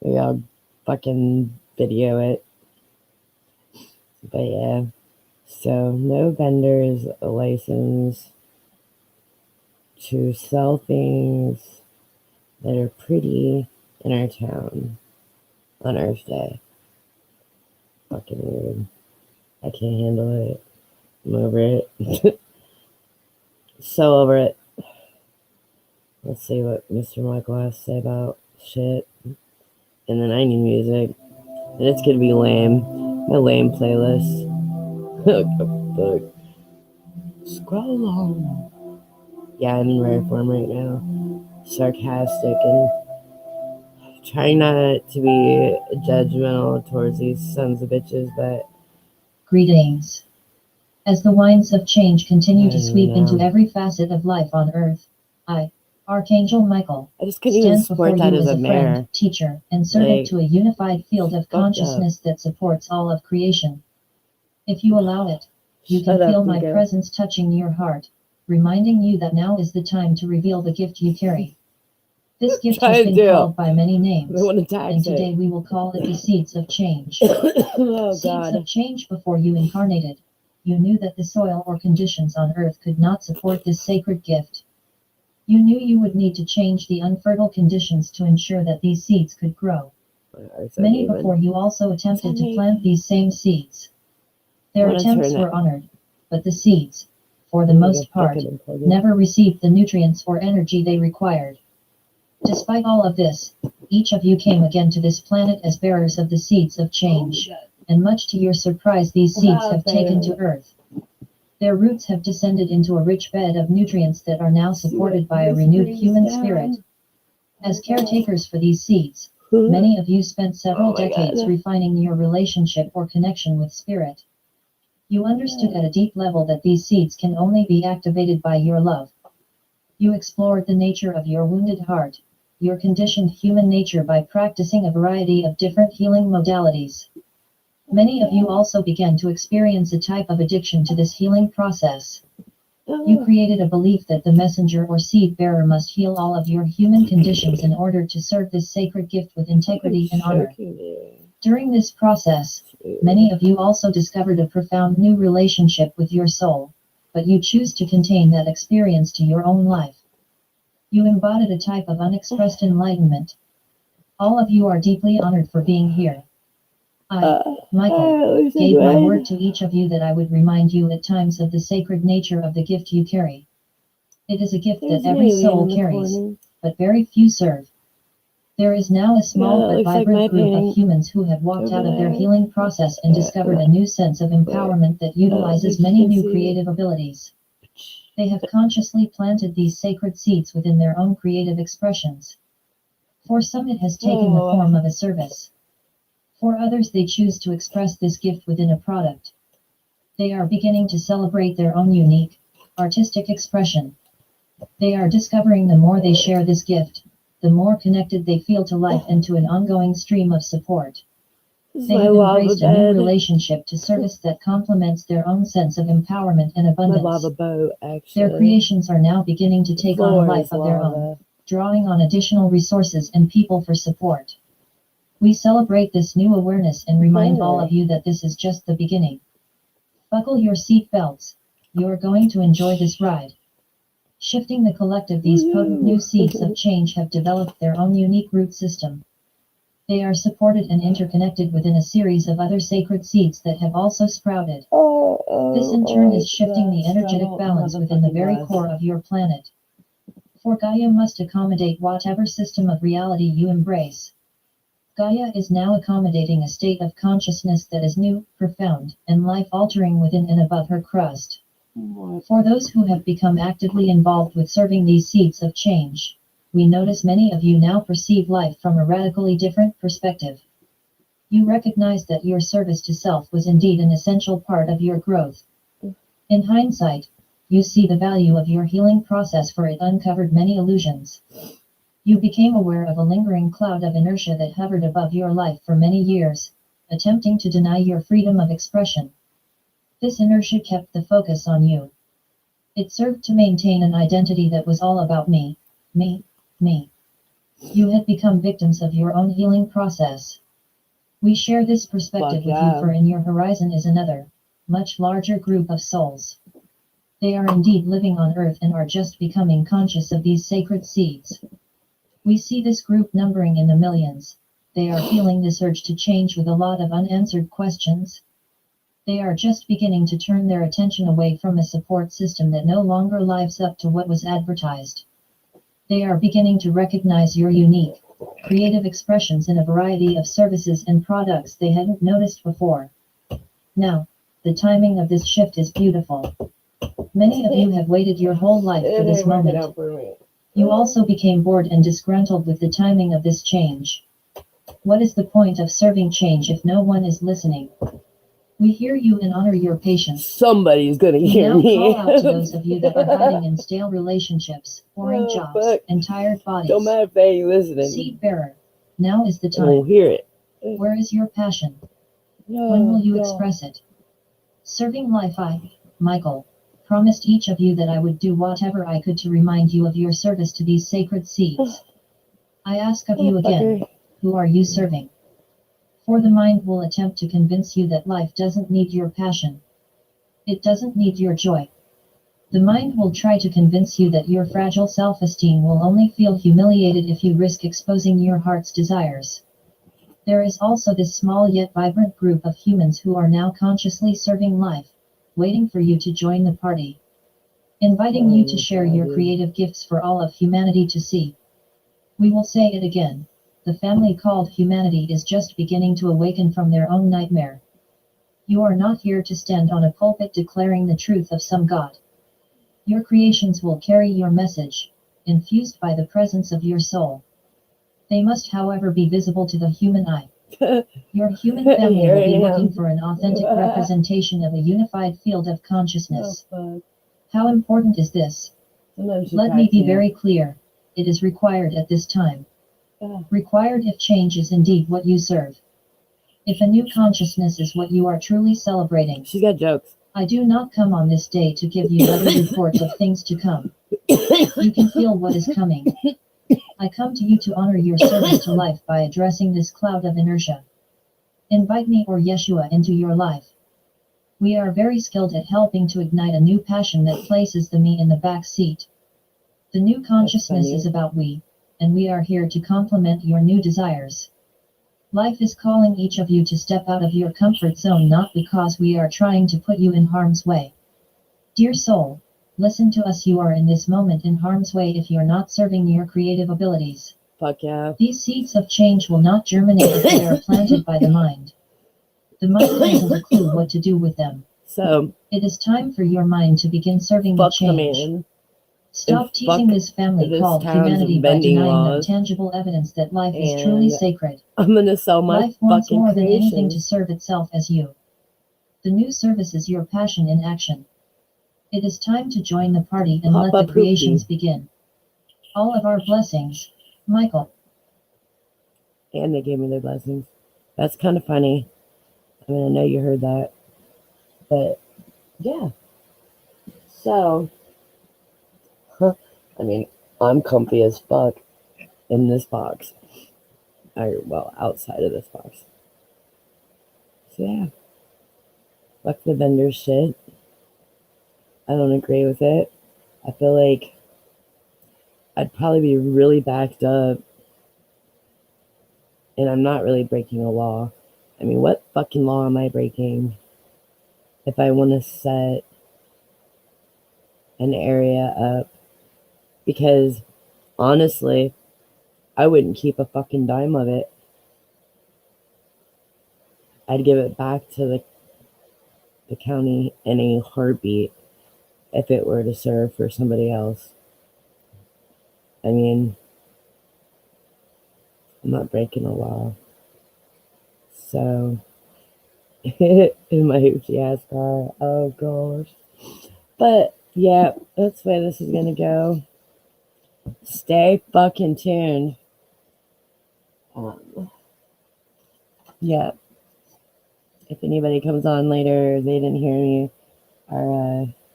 Speaker 1: Maybe I'll fucking video it. But yeah, so no vendors a license to sell things that are pretty in our town on Earth Day. Fucking weird. I can't handle it. I'm over it. So over it. Let's see what Mr. Michael has to say about shit. And then I need music. And it's gonna be lame. My lame playlist. Fuck. Scroll along. Yeah, I'm in rare form right now. Sarcastic and trying not to be judgmental towards these sons of bitches, but
Speaker 2: Greetings. As the winds of change continue to
Speaker 1: I
Speaker 2: sweep
Speaker 1: know.
Speaker 2: into every facet of life on Earth, I, Archangel Michael,
Speaker 1: I just couldn't even
Speaker 2: stand before
Speaker 1: support that
Speaker 2: you
Speaker 1: as
Speaker 2: as
Speaker 1: a
Speaker 2: a
Speaker 1: mayor.
Speaker 2: friend, teacher, and servant
Speaker 1: Like,
Speaker 2: to a unified field of
Speaker 1: fucked up.
Speaker 2: consciousness that supports all of creation. If you allow it, you
Speaker 1: Shut
Speaker 2: can
Speaker 1: up,
Speaker 2: feel my
Speaker 1: Nico.
Speaker 2: presence touching your heart, reminding you that now is the time to reveal the gift you carry. This gift
Speaker 1: Try
Speaker 2: has
Speaker 1: to
Speaker 2: been
Speaker 1: do.
Speaker 2: called by many names,
Speaker 1: They want to tax
Speaker 2: and today
Speaker 1: it.
Speaker 2: we will call it the seeds of change.
Speaker 1: Oh
Speaker 2: Seeds
Speaker 1: God.
Speaker 2: of change. Before you incarnated, you knew that the soil or conditions on Earth could not support this sacred gift. You knew you would need to change the unfertile conditions to ensure that these seeds could grow. Many before you also attempted to plant these same seeds. Their attempts were honored, but the seeds, for the most part, never received the nutrients or energy they required. Despite all of this, each of you came again to this planet as bearers of the seeds of change, and much to your surprise, these seeds have taken to Earth. Their roots have descended into a rich bed of nutrients that are now supported by a renewed human spirit. As caretakers for these seeds, many of you spent several decades refining your relationship or connection with spirit. You understood at a deep level that these seeds can only be activated by your love. You explored the nature of your wounded heart, your conditioned human nature by practicing a variety of different healing modalities. Many of you also began to experience a type of addiction to this healing process. You created a belief that the messenger or seed bearer must heal all of your human conditions in order to serve this sacred gift with integrity and honor. During this process, many of you also discovered a profound new relationship with your soul, but you choose to contain that experience to your own life. You embodied a type of unexpressed enlightenment. All of you are deeply honored for being here. I, Michael, gave my word to each of you that I would remind you at times of the sacred nature of the gift you carry. It is a gift that every soul carries, but very few serve. There is now a small but vibrant group of humans who have walked out of their healing process and discovered a new sense of empowerment that utilizes many new creative abilities. They have consciously planted these sacred seeds within their own creative expressions. For some, it has taken the form of a service. For others, they choose to express this gift within a product. They are beginning to celebrate their own unique, artistic expression. They are discovering the more they share this gift, the more connected they feel to life and to an ongoing stream of support. They have embraced a new relationship to service that complements their own sense of empowerment and abundance. Their creations are now beginning to take on a life of their own, drawing on additional resources and people for support. We celebrate this new awareness and remind all of you that this is just the beginning. Buckle your seat belts. You are going to enjoy this ride. Shifting the collective, these potent new seeds of change have developed their own unique root system. They are supported and interconnected within a series of other sacred seeds that have also sprouted. This in turn is shifting the energetic balance within the very core of your planet. For Gaia must accommodate whatever system of reality you embrace. Gaia is now accommodating a state of consciousness that is new, profound, and life-altering within and above her crust. For those who have become actively involved with serving these seeds of change, we notice many of you now perceive life from a radically different perspective. You recognize that your service to self was indeed an essential part of your growth. In hindsight, you see the value of your healing process, for it uncovered many illusions. You became aware of a lingering cloud of inertia that hovered above your life for many years, attempting to deny your freedom of expression. This inertia kept the focus on you. It served to maintain an identity that was all about me, me, me. You had become victims of your own healing process. We share this perspective with you, for in your horizon is another, much larger group of souls. They are indeed living on Earth and are just becoming conscious of these sacred seeds. We see this group numbering in the millions. They are feeling this urge to change with a lot of unanswered questions. They are just beginning to turn their attention away from a support system that no longer lives up to what was advertised. They are beginning to recognize your unique, creative expressions in a variety of services and products they hadn't noticed before. Now, the timing of this shift is beautiful. Many of you have waited your whole life for this moment. You also became bored and disgruntled with the timing of this change. What is the point of serving change if no one is listening? We hear you and honor your patience.
Speaker 1: Somebody's gonna hear
Speaker 2: We
Speaker 1: me.
Speaker 2: now call out to those of you that are hiding in stale relationships, boring jobs,
Speaker 1: fuck.
Speaker 2: and tired bodies.
Speaker 1: Don't matter if they ain't listening.
Speaker 2: Seed bearer, now is the
Speaker 1: They won't
Speaker 2: time.
Speaker 1: hear it.
Speaker 2: Where is your passion?
Speaker 1: No,
Speaker 2: When will you
Speaker 1: no.
Speaker 2: express it? Serving life, I, Michael, promised each of you that I would do whatever I could to remind you of your service to these sacred seeds. I ask of you again, who are you serving? For the mind will attempt to convince you that life doesn't need your passion. It doesn't need your joy. The mind will try to convince you that your fragile self-esteem will only feel humiliated if you risk exposing your heart's desires. There is also this small yet vibrant group of humans who are now consciously serving life, waiting for you to join the party. Inviting you to share your creative gifts for all of humanity to see. We will say it again. The family called humanity is just beginning to awaken from their own nightmare. You are not here to stand on a pulpit declaring the truth of some god. Your creations will carry your message, infused by the presence of your soul. They must, however, be visible to the human eye. Your human family will be looking for an authentic representation of a unified field of consciousness. How important is this? Let me be very clear. It is required at this time. Required if change is indeed what you serve. If a new consciousness is what you are truly celebrating.
Speaker 1: She's got jokes.
Speaker 2: I do not come on this day to give you weather reports of things to come. You can feel what is coming. I come to you to honor your service to life by addressing this cloud of inertia. Invite me or Yeshua into your life. We are very skilled at helping to ignite a new passion that places the me in the back seat. The new consciousness is about we, and we are here to complement your new desires. Life is calling each of you to step out of your comfort zone, not because we are trying to put you in harm's way. Dear soul, listen to us. You are in this moment in harm's way if you're not serving your creative abilities.
Speaker 1: Fuck yeah.
Speaker 2: These seeds of change will not germinate if they are planted by the mind. The mind hasn't a clue what to do with them.
Speaker 1: So,
Speaker 2: it is time for your mind to begin serving the
Speaker 1: fuck the
Speaker 2: change.
Speaker 1: man.
Speaker 2: Stop teasing this family
Speaker 1: this
Speaker 2: called
Speaker 1: town's
Speaker 2: humanity by
Speaker 1: bending
Speaker 2: denying them
Speaker 1: laws.
Speaker 2: tangible evidence that life is truly sacred.
Speaker 1: I'm gonna sell my
Speaker 2: Life wants
Speaker 1: fucking
Speaker 2: more than anything to
Speaker 1: creations.
Speaker 2: serve itself as you. The new service is your passion in action. It is time to join the party and let the creations begin. All of our blessings, Michael.
Speaker 1: And they gave me their blessings. That's kind of funny. I mean, I know you heard that. But, yeah. So, I mean, I'm comfy as fuck in this box. Or, well, outside of this box. So, yeah. Fuck the vendor shit. I don't agree with it. I feel like I'd probably be really backed up. And I'm not really breaking a law. I mean, what fucking law am I breaking if I want to set an area up? Because, honestly, I wouldn't keep a fucking dime of it. I'd give it back to the county in a heartbeat. if it were to serve for somebody else. I mean, I'm not breaking the law. So, in my hoopty ass car. Oh gosh. But yeah, that's the way this is gonna go. Stay fucking tuned. Yeah. If anybody comes on later, they didn't hear me.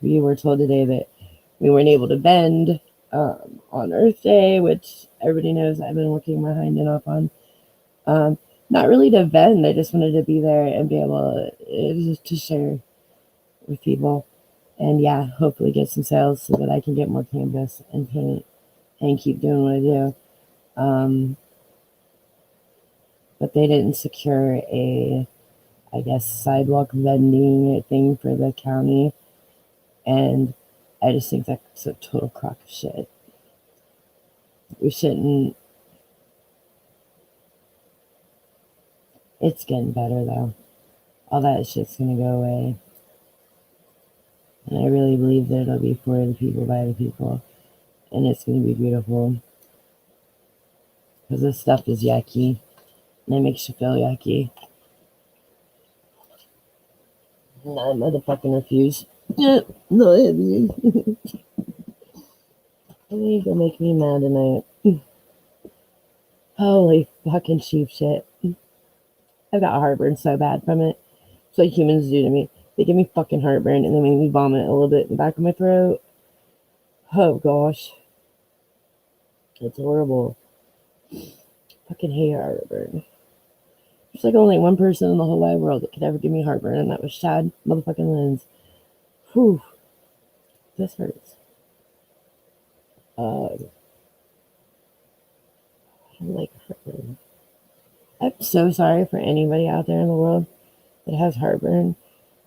Speaker 1: We were told today that we weren't able to bend on Earth Day, which everybody knows I've been working my hind end off on. Not really to vend, I just wanted to be there and be able to share with people. And yeah, hopefully get some sales so that I can get more canvas and paint and keep doing what I do. But they didn't secure a, I guess, sidewalk vending thing for the county. And I just think that's a total crock of shit. We shouldn't. It's getting better though. All that shit's gonna go away. And I really believe that it'll be for the people, by the people. And it's gonna be beautiful. Because this stuff is yucky. And it makes you feel yucky. And I motherfucking refuse. No, I think it'll make me mad tonight. Holy fucking cheap shit. I've got heartburn so bad from it. It's like humans do to me. They give me fucking heartburn and they make me vomit a little bit in the back of my throat. Oh gosh. It's horrible. Fucking hate heartburn. There's like only one person in the whole wide world that could ever give me heartburn, and that was Chad motherfucking Lins. Whew. This hurts. I don't like heartburn. I'm so sorry for anybody out there in the world that has heartburn,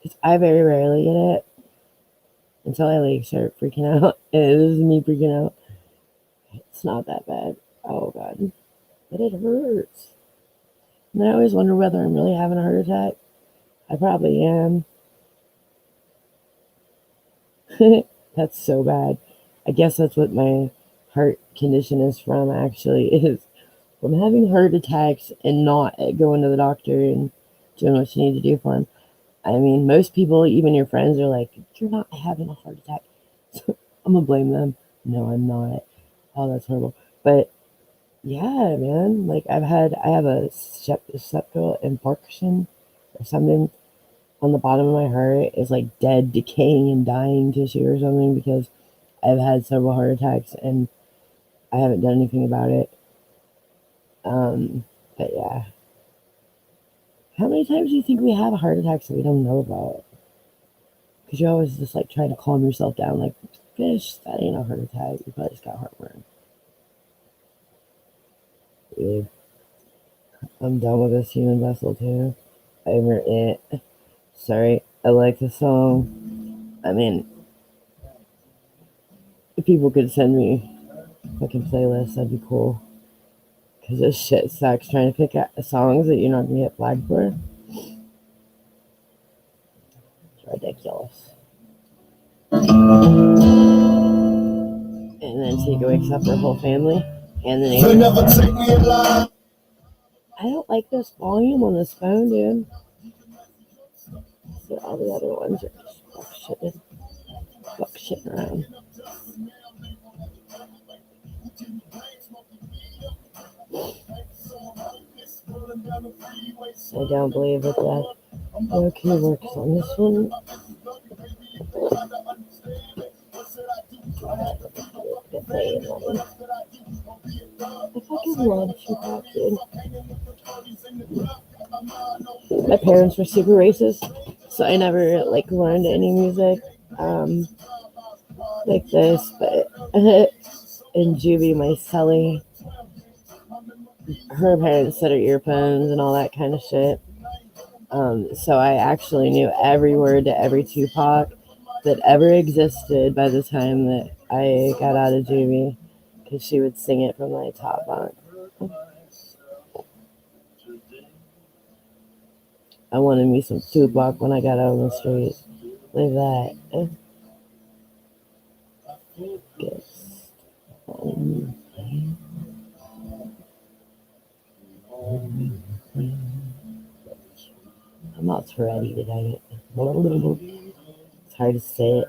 Speaker 1: because I very rarely get it until I like start freaking out. And it is me freaking out. It's not that bad. Oh god. But it hurts. And I always wonder whether I'm really having a heart attack. I probably am. That's so bad. I guess that's what my heart condition is from, actually, is from having heart attacks and not going to the doctor and doing what you need to do for them. I mean, most people, even your friends, are like, you're not having a heart attack. So I'm going to blame them. No, I'm not. Oh, that's horrible. But yeah, man, like I have a septal infarction or something on the bottom of my heart. Is like dead, decaying, and dying tissue or something, because I've had several heart attacks and I haven't done anything about it. But yeah. How many times do you think we have heart attacks that we don't know about? Because you're always just like trying to calm yourself down, like, fish, that ain't a heart attack. You probably just got heartburn. Dude, I'm done with this human vessel too. Over it. Sorry, I like the song. I mean, if people could send me fucking playlists, that'd be cool. Because this shit sucks trying to pick out songs that you're not gonna get flagged for. It's ridiculous. And then Tika wakes up her whole family. And then I don't like this volume on this phone, dude. So all the other ones are just fuck shitting around. I don't believe that no key works on this one. I fucking love Tupac, dude. My parents were super racist, so I never like learned any music like this. But and Juby, my Sully, her parents set her earphones and all that kind of shit. So I actually knew every word to every Tupac that ever existed by the time that I got out of Juby, because she would sing it from my top bunk. I wanted me some Tupac when I got out on the street. Like that. I'm not ready today. It's hard to say it.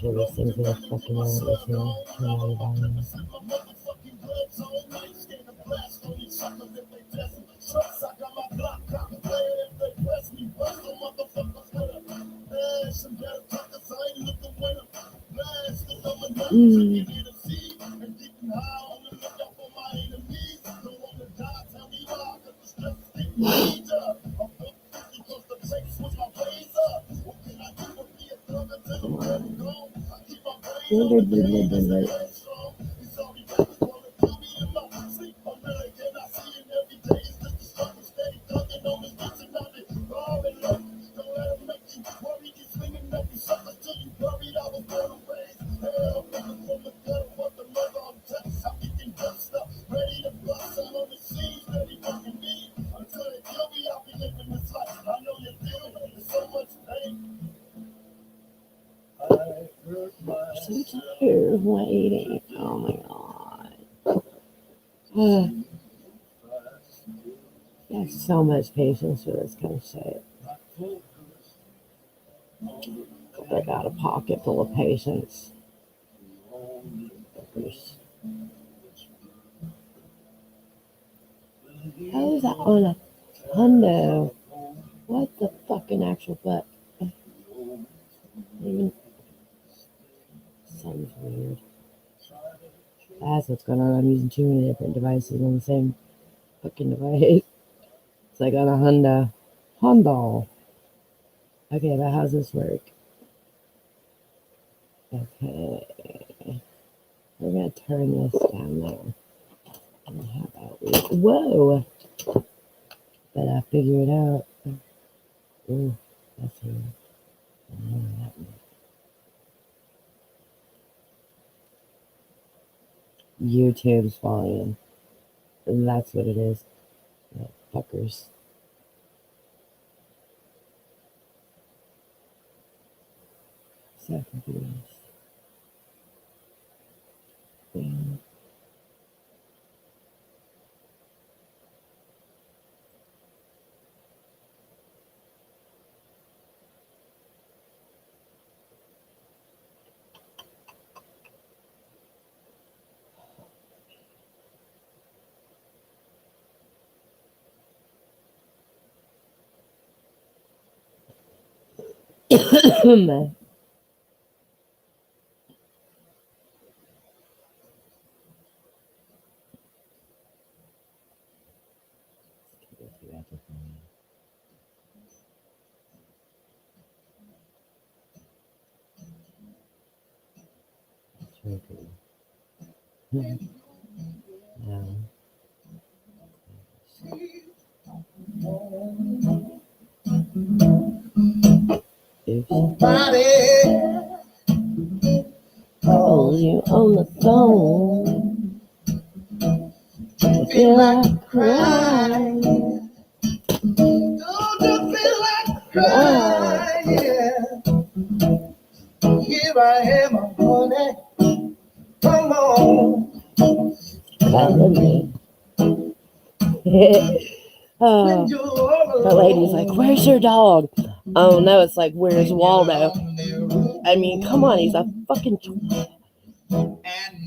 Speaker 1: Sure, these things are fucking out with me. Turn on the volume. I'm so tired of waiting. Oh my god. I have so much patience for this kind of shit. I got a pocket full of patience. How is that on a hundo? What the fucking actual fuck? Even sounds weird. That's what's going on. I'm using too many different devices on the same fucking device. It's like on a Honda. Okay, but how's this work? Okay. We're gonna turn this down there. And how about we... Whoa! But I figure it out. Ooh, that's weird. YouTube's volume. That's what it is. Yeah, fuckers. So confused. Yeah. Somebody calls you on the phone. You feel like crying. Don't you feel like crying? Yeah. Here I am, I'm honey. Come on. Follow me. Oh, the lady's like, where's your dog? Oh no, it's like, where's Waldo? I mean, come on, he's a fucking...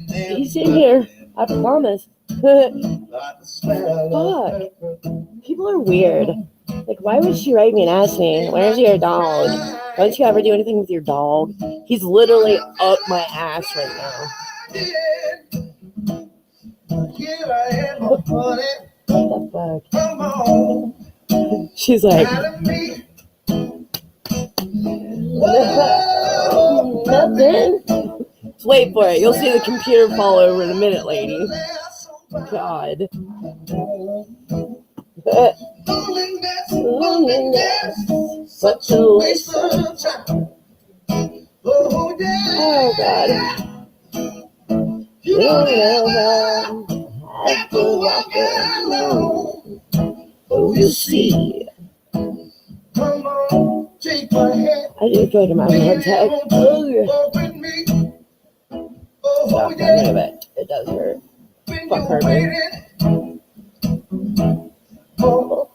Speaker 1: He's in here, I promise. Fuck. People are weird. Like, why would she write me and ask me, where's your dog? Don't you ever do anything with your dog? He's literally up my ass right now. What the fuck? She's like, nothing. Just wait for it. You'll see the computer fall over in a minute, lady. God. Loneliness, such a waste of time.
Speaker 3: Oh, yeah.
Speaker 1: Oh, God.
Speaker 3: You
Speaker 1: You
Speaker 3: know
Speaker 1: know
Speaker 3: that
Speaker 1: I have to walk alone. Oh, you see.
Speaker 3: Come on, take my hand.
Speaker 1: I did go to my head tech. Oh, yeah.
Speaker 3: Walk with me. Oh,
Speaker 1: Stop
Speaker 3: yeah.
Speaker 1: talking about it. It does hurt.
Speaker 3: When
Speaker 1: Fuck her,
Speaker 3: you're
Speaker 1: man.
Speaker 3: waiting. Oh,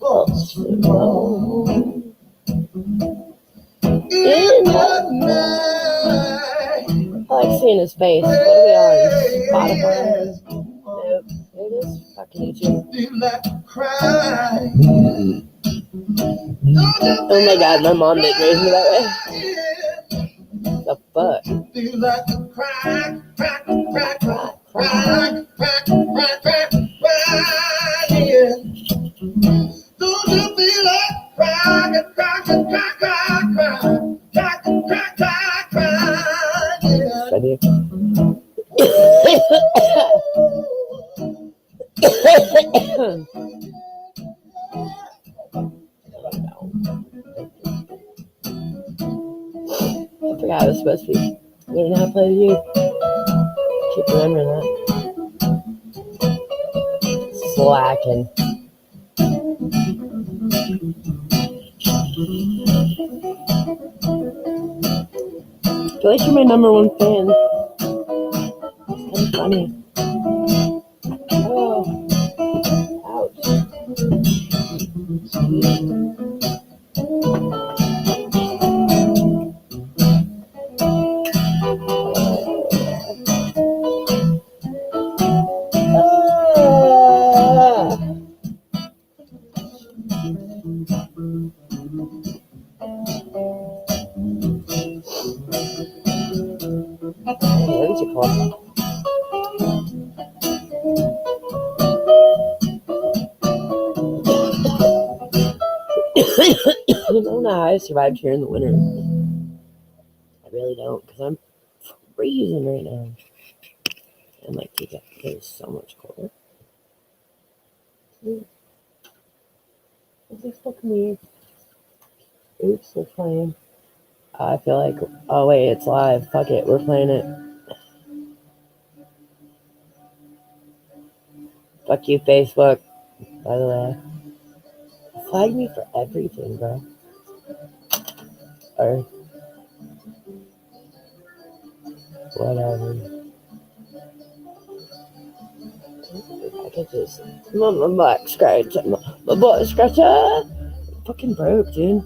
Speaker 1: Alone.
Speaker 3: in the night.
Speaker 1: I like seeing his face. What are we on? Spotify? Nope. It is fucking YouTube.
Speaker 3: Feel like crying.
Speaker 1: Oh my God, my mom didn't raise me that way. The fuck?
Speaker 3: Feel like crying, crying, crying,
Speaker 1: Cry, cry.
Speaker 3: crying, crying, crying, crying. Don't you feel like crying, crying, crying, crying, crying, crying, crying, crying?
Speaker 1: Funny. I forgot I was supposed to be learning how to play the uke. Keep remembering that. Slacking. I feel like you're my number one fan. It's kind of funny. Oh, ouch. What is it called? I don't know how I survived here in the winter. I really don't, because I'm freezing right now. And like, it is so much colder. Is this fucking weird? Oops, we're playing. I feel like, oh wait, it's live. Fuck it, we're playing it. Fuck you, Facebook. By the way, flag me for everything, bro. Or whatever. I could just my back scratch, my butt scratcher. Fucking broke, dude.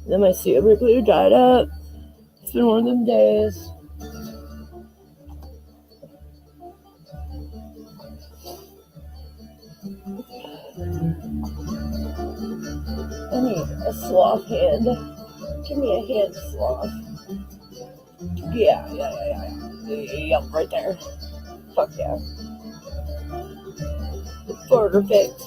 Speaker 1: And then my super glue dried up. It's been one of them days. I need a sloth hand. Give me a hand sloth. Yeah. Yep, right there. Fuck yeah. Perfect.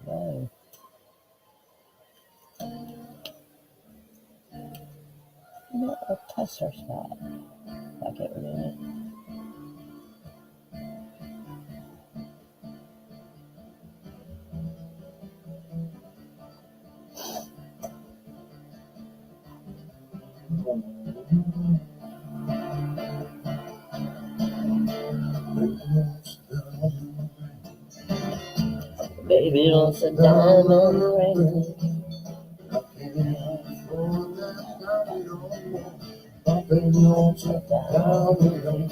Speaker 1: No. A tester spot. Fuck it, we're doing it. Baby, don't sit down on the rain. Baby, don't sit down on the rain.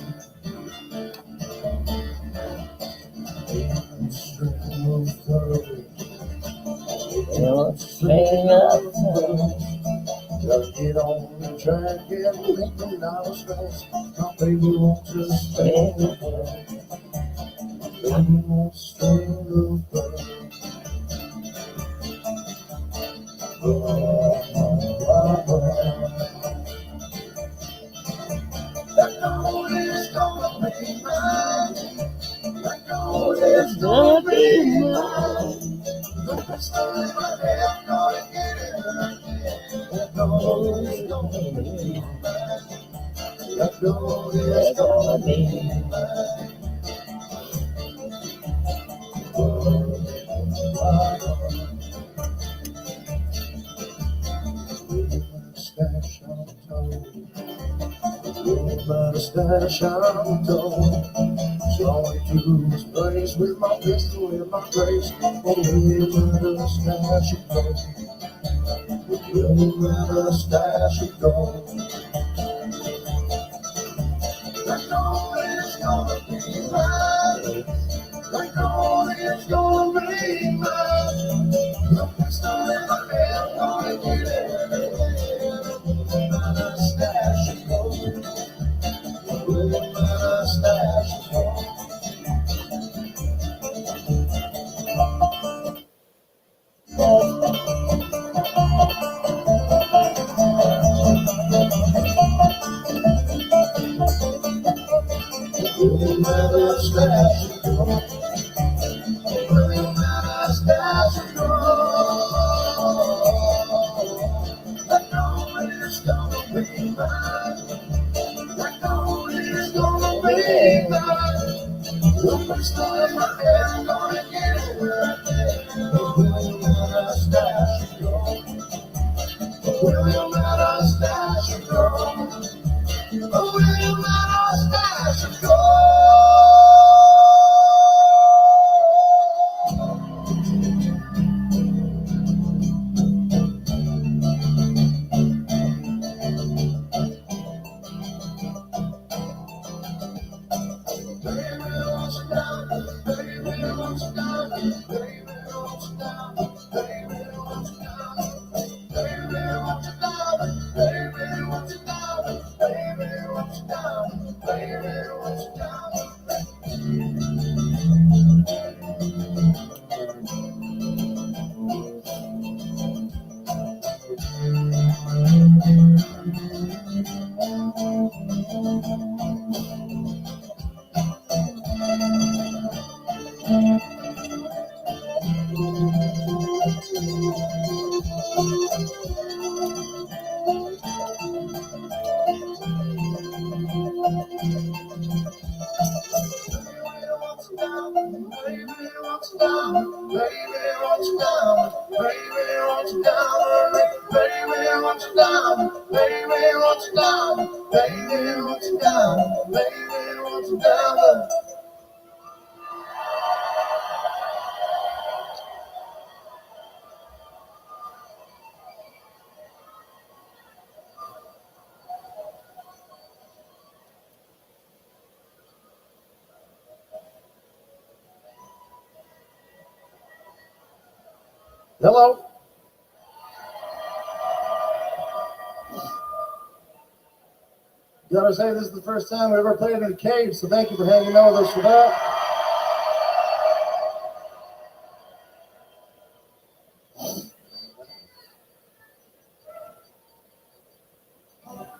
Speaker 1: You want to swing up
Speaker 4: Just get on the track and make them not stress. My baby wants to stay with her. Baby wants to stay with her. That gold is gonna be mine. That gold is gonna be mine. The best time I have gonna get it. That gold is gonna be mine. That gold is gonna be mine.
Speaker 3: Stash on toe, with my stash on toe. So all I do is brace with my pistol in my grace. Oh, with my stash of gold, with my stash of gold. Like gold is gonna be mine. Like gold is gonna be mine. The pistol in my hand, gonna get it. With my stash of gold, with my stash of gold. With my stash of gold, with my stash of gold. Like gold is gonna be mine. Like gold is gonna be mine. The pistol in my hand, gonna get it right there. Will my stash of gold? Will my stash of gold? Will my stash of gold? Hello. Gotta say, this is the first time we ever played in a cave, so thank you for hanging out with us for that.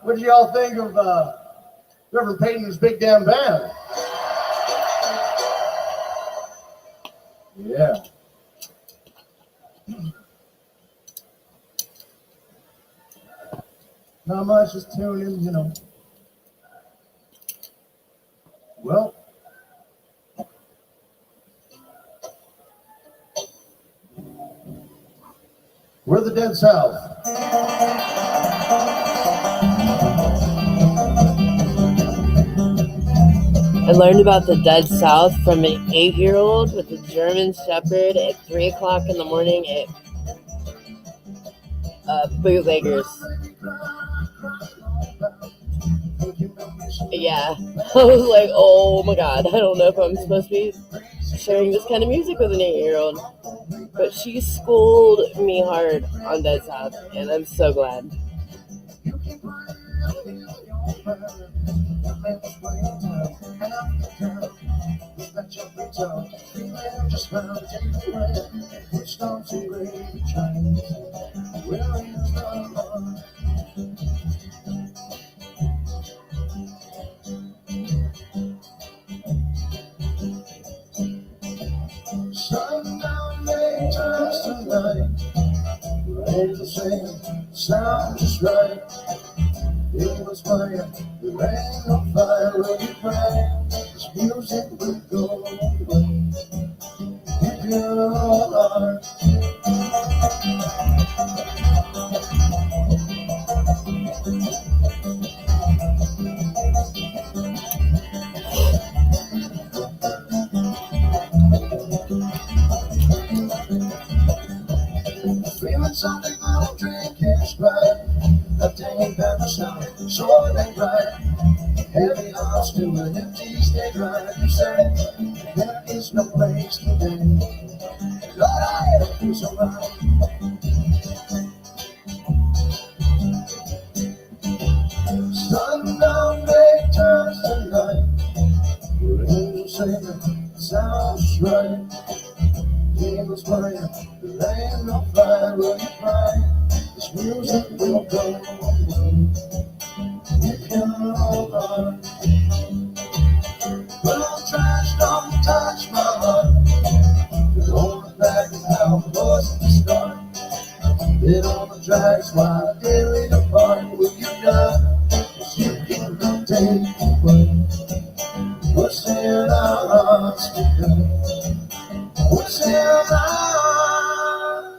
Speaker 3: What did y'all think of Reverend Payton's big damn band? Yeah. Not much, just tuning, you know. Well, we're the Dead South.
Speaker 1: I learned about the Dead South from an 8-year-old with a German Shepherd at 3 o'clock in the morning at Bootleggers. Yeah, I was like, oh my god, I don't know if I'm supposed to be sharing this kind of music with an 8-year-old. But she schooled me hard on Dead South, and I'm so glad.
Speaker 3: Sundown day turns to night. Rain the same, sound just right. It was fire, the rain on fire will be bright. This music will go away. If you're all heart, Feeling something I don't drink is right. That day back the summer, so it ain't right. Heavy hearts to an empty stage right. You say there is no place today. Lord, I don't feel so right. Sundown day turns to night. Your angels singing sounds right. Demons playing, there ain't no fire. Will you cry? This music will go away. You can hold on. Well, trash don't touch my heart. It only back how it was at the start. It all the tracks while I tear it apart. Will you die? 'Cause you cannot take away what's in our hearts today. What's in our hearts?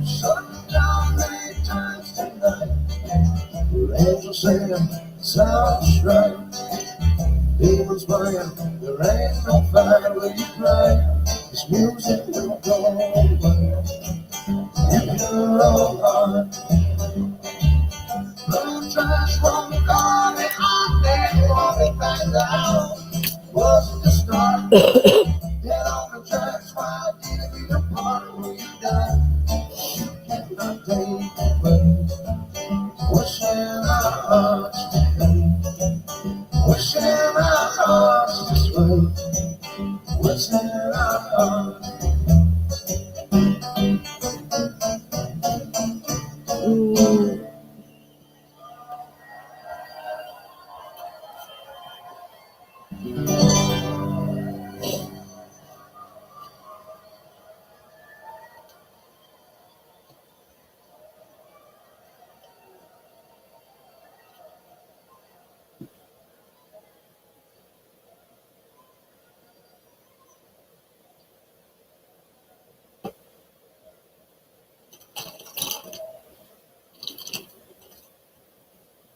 Speaker 3: Sundown many times tonight. Your angels singing sounds right. Demons playing, there ain't no fire. Will you cry? This music will go away. If you're all heart, blue trash won't call me on there. Won't be back down. What's the start? Get on the tracks while getting me apart. Will you die? You cannot take away what's in our hearts today. What's in our hearts this way? What's in our hearts?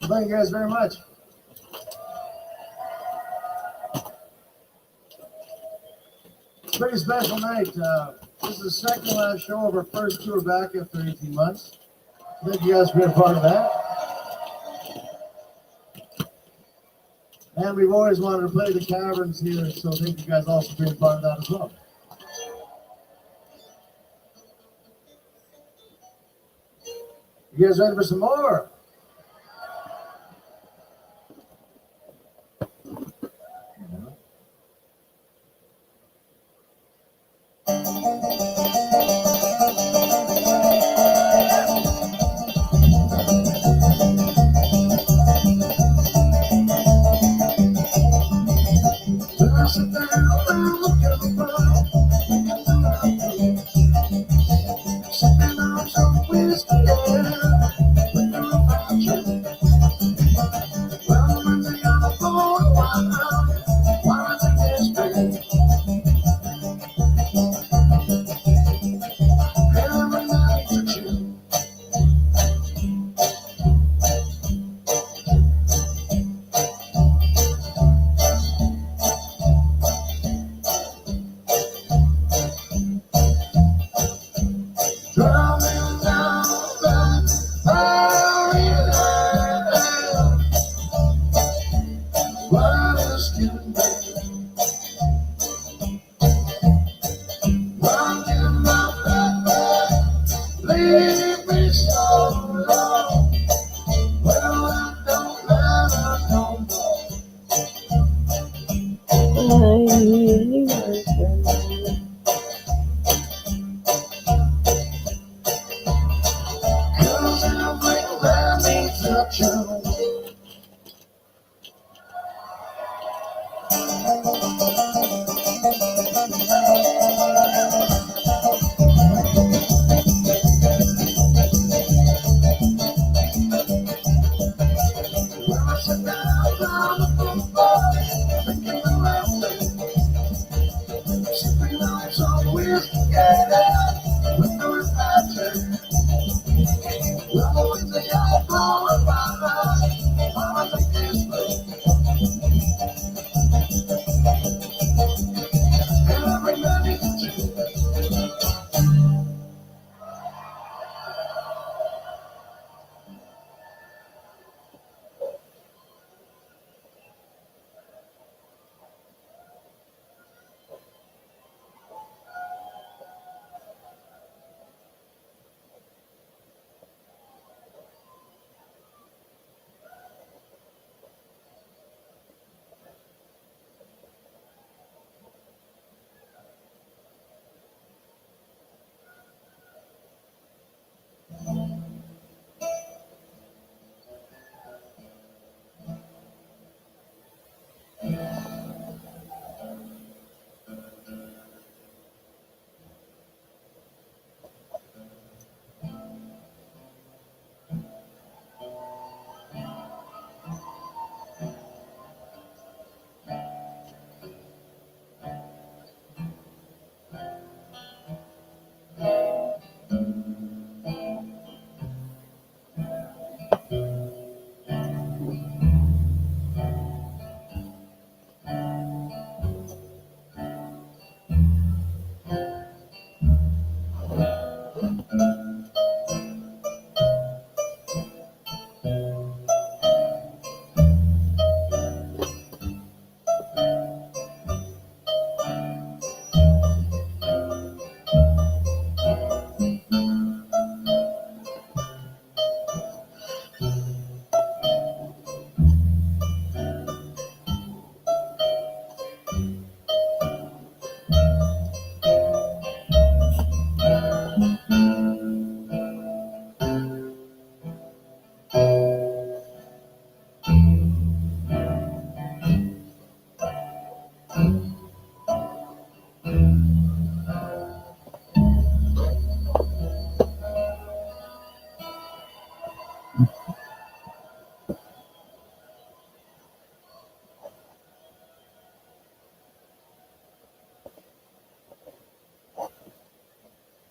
Speaker 3: Thank you guys very much. Pretty special night. This is the second to last show of our first tour back after 18 months. Thank you guys for being a part of that. And we've always wanted to play the caverns here, so thank you guys also for being a part of that as well. You guys ready for some more? Sipping on some whiskey, with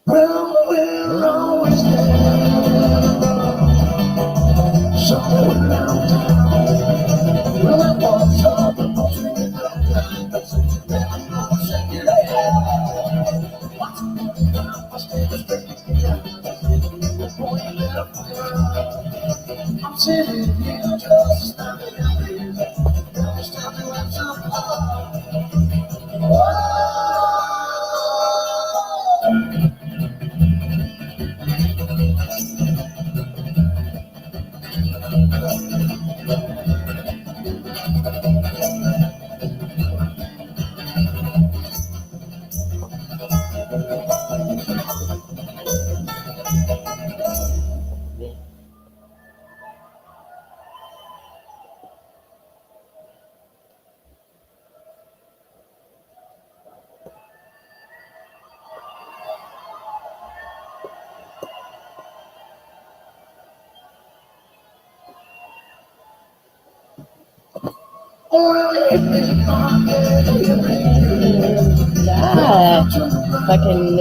Speaker 3: Well, we're always there. Somewhere around town. Well, I want top of the street. I'm gonna shake it out. What's going on? I stay before you left the girl. I'm sitting here just standing there. Just have to have some fun.
Speaker 1: Yeah, fucking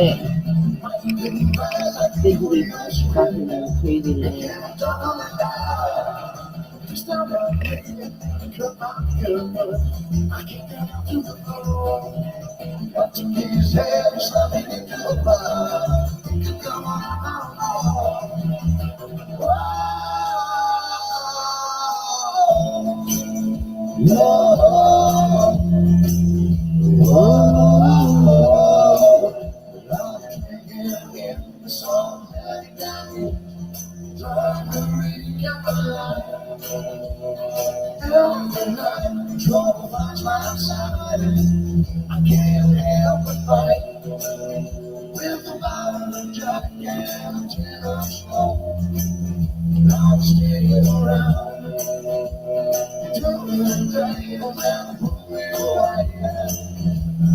Speaker 1: Diggly fucking crazy man. I can't help but fight with the bottle of Jack and a tin of smoke. I'm sticking around till the day when pull me away.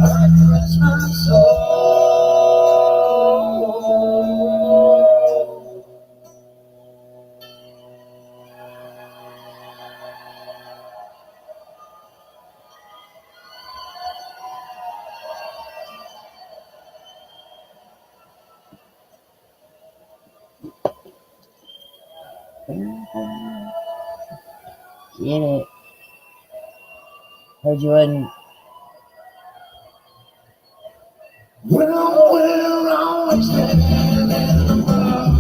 Speaker 1: I caress my soul. Get it. Heard you in.
Speaker 3: Well, we're always standing in the world.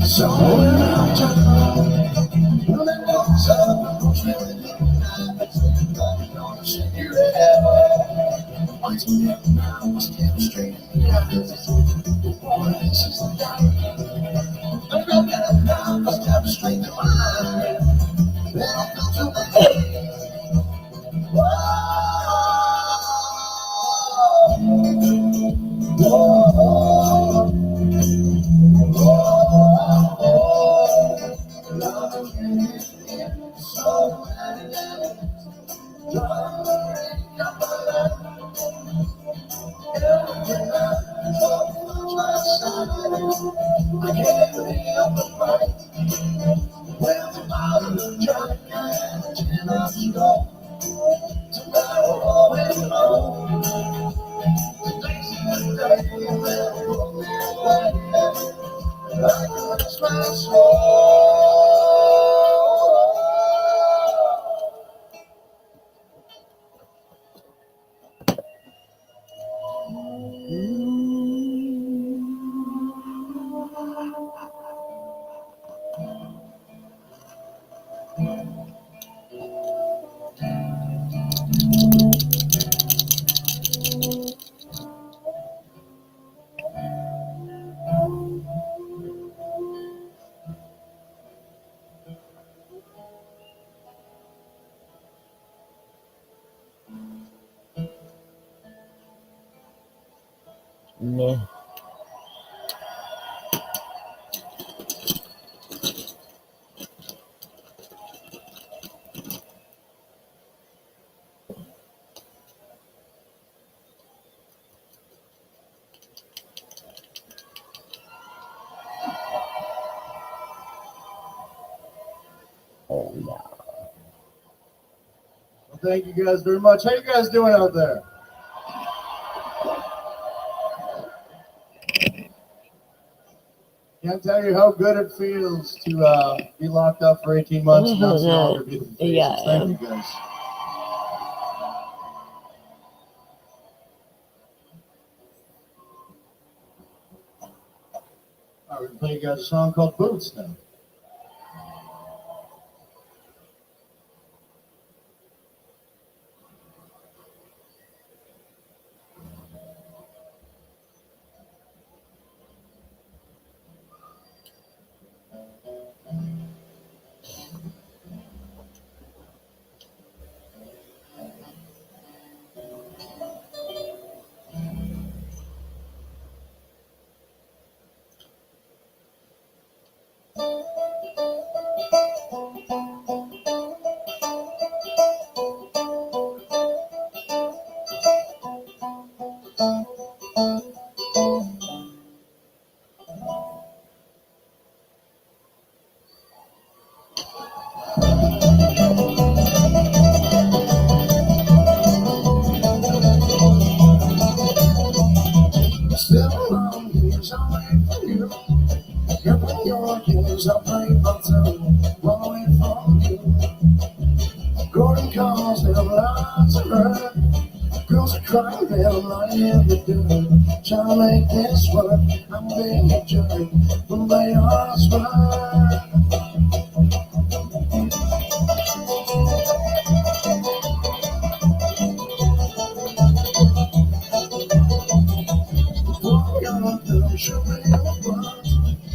Speaker 3: So when I'm done, when that looks up, I'm feeling I'm gonna shake your head. What's step now, step straight in the eyes. Boy, this is the night. I'm gonna get up now, step straight to mine. Then I'll go to the day.
Speaker 1: Meh. Oh, yeah.
Speaker 5: Well, thank you guys very much. How you guys doing out there? Can't tell you how good it feels to be locked up for 18 months and now see all their beautiful faces.
Speaker 1: Yeah,
Speaker 5: Thank you guys. All right, we're gonna play you guys a song called Boots now.
Speaker 3: Several years away from you. Every your years I play my tune. Away from you. Golden calls, there are lots of hurt. Girls are crying, they're lying in the dirt. Trying to make this work, I'm being a jerk. But they are smart. Show me what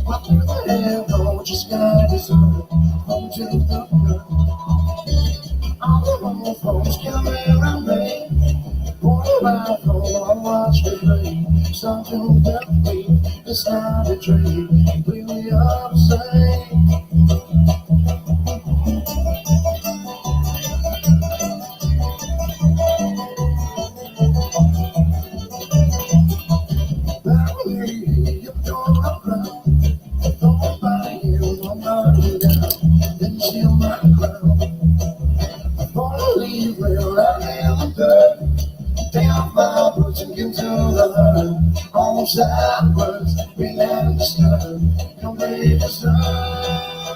Speaker 3: what do they have? Oh, just got this home to the good. All the wrong folks coming around me. Boy, my phone, I watch me play. Something that me, it's not a dream. Completely upside. Sideways, we never stop. Don't break us up.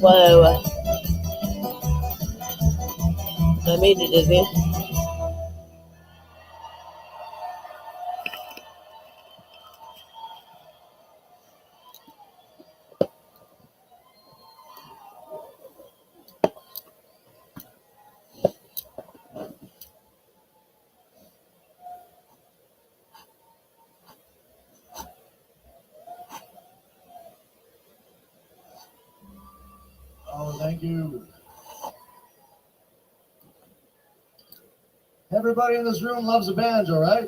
Speaker 1: Whoa. I made it dizzy.
Speaker 5: Oh, thank you. Everybody in this room loves a banjo, right?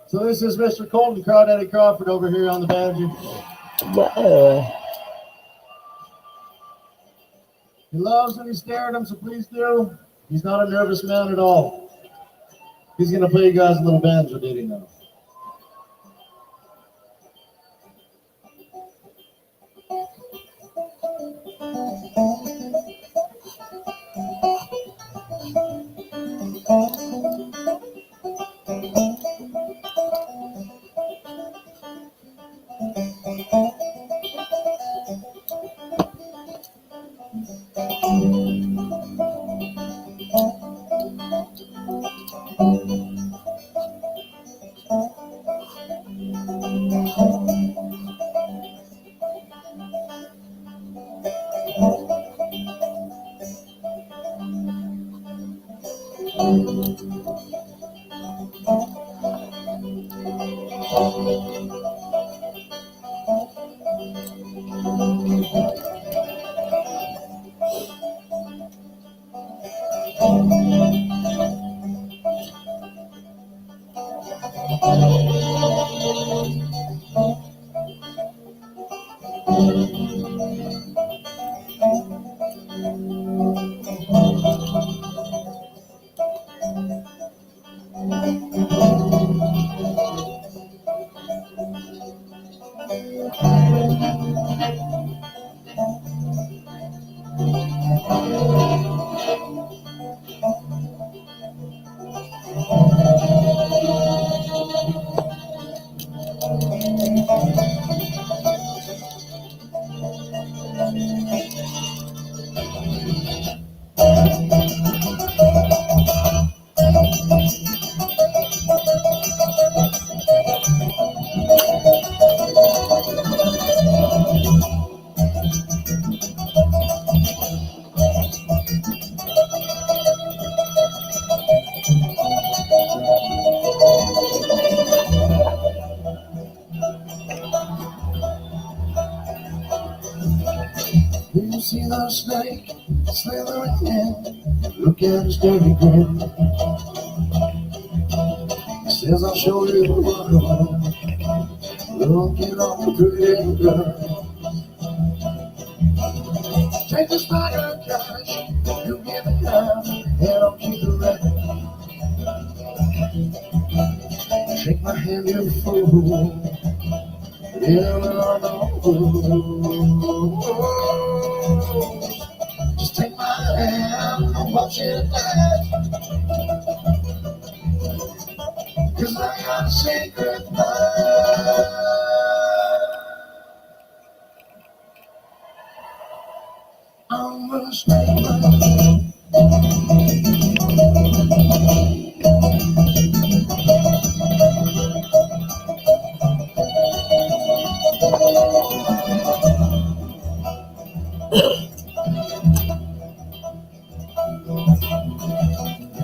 Speaker 5: So this is Mr. Colton Crawdaddy Crawford over here on the banjo.
Speaker 1: Whoa.
Speaker 5: He loves when you stare at him, so please do. He's not a nervous man at all. He's going to play you guys a little banjo ditty now. Do you see the snake slithering in? Look at his dirty grin. He says, I'll show you the world. Looking on pretty girl. Take this bag of cash, you give it now, and I'll keep the rest. Shake my hand, you fool. Yeah, I know. Just take my hand, I'll watch it dance. 'Cause I got a secret mind. I'm a snake man.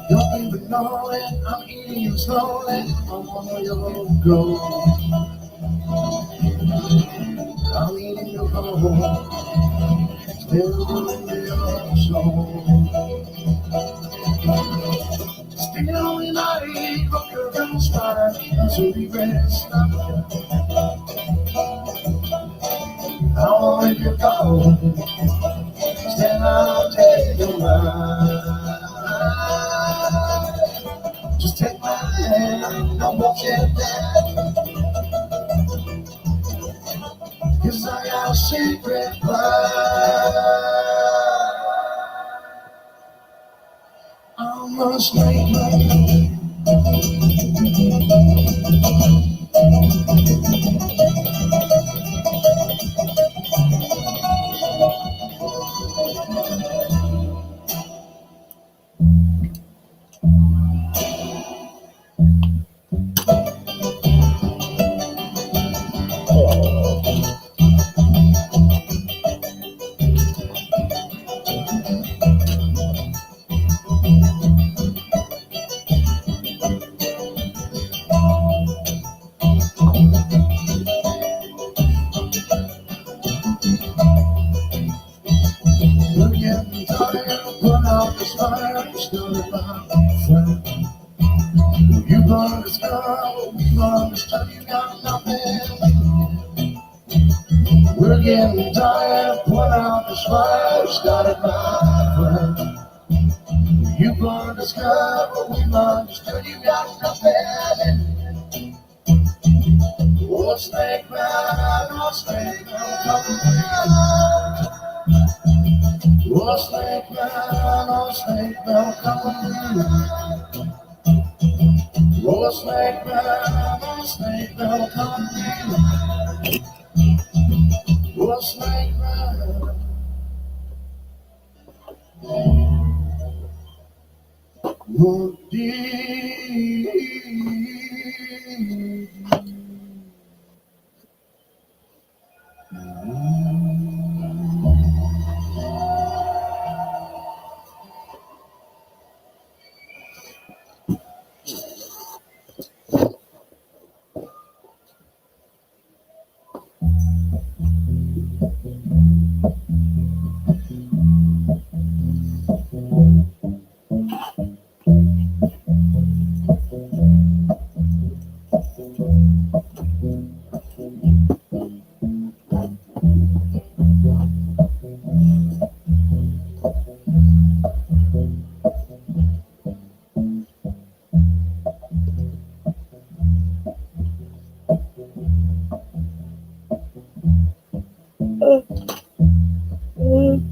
Speaker 5: Don't even know going, I'm eating you slowly. I wanna you go. I'm eating you whole. Still in your soul. Still in my book of spine. So we rest. I want you to go. Then I'll take your mind. Just take my hand, I'll walk you down. 'Cause I got a secret plan. I'm a straight man. We're getting tired, put out this fire, started my friend. You brought this girl, we understood you got nothing. We're getting tired, put out this fire, started my friend. You brought this girl, we understood you got nothing. Oh, snake man, oh, snake man, come on. Oh, snake man, oh, snake man, come on. Oh, snake man, oh, snake man, come on. Oh, snake man. Oh, deep.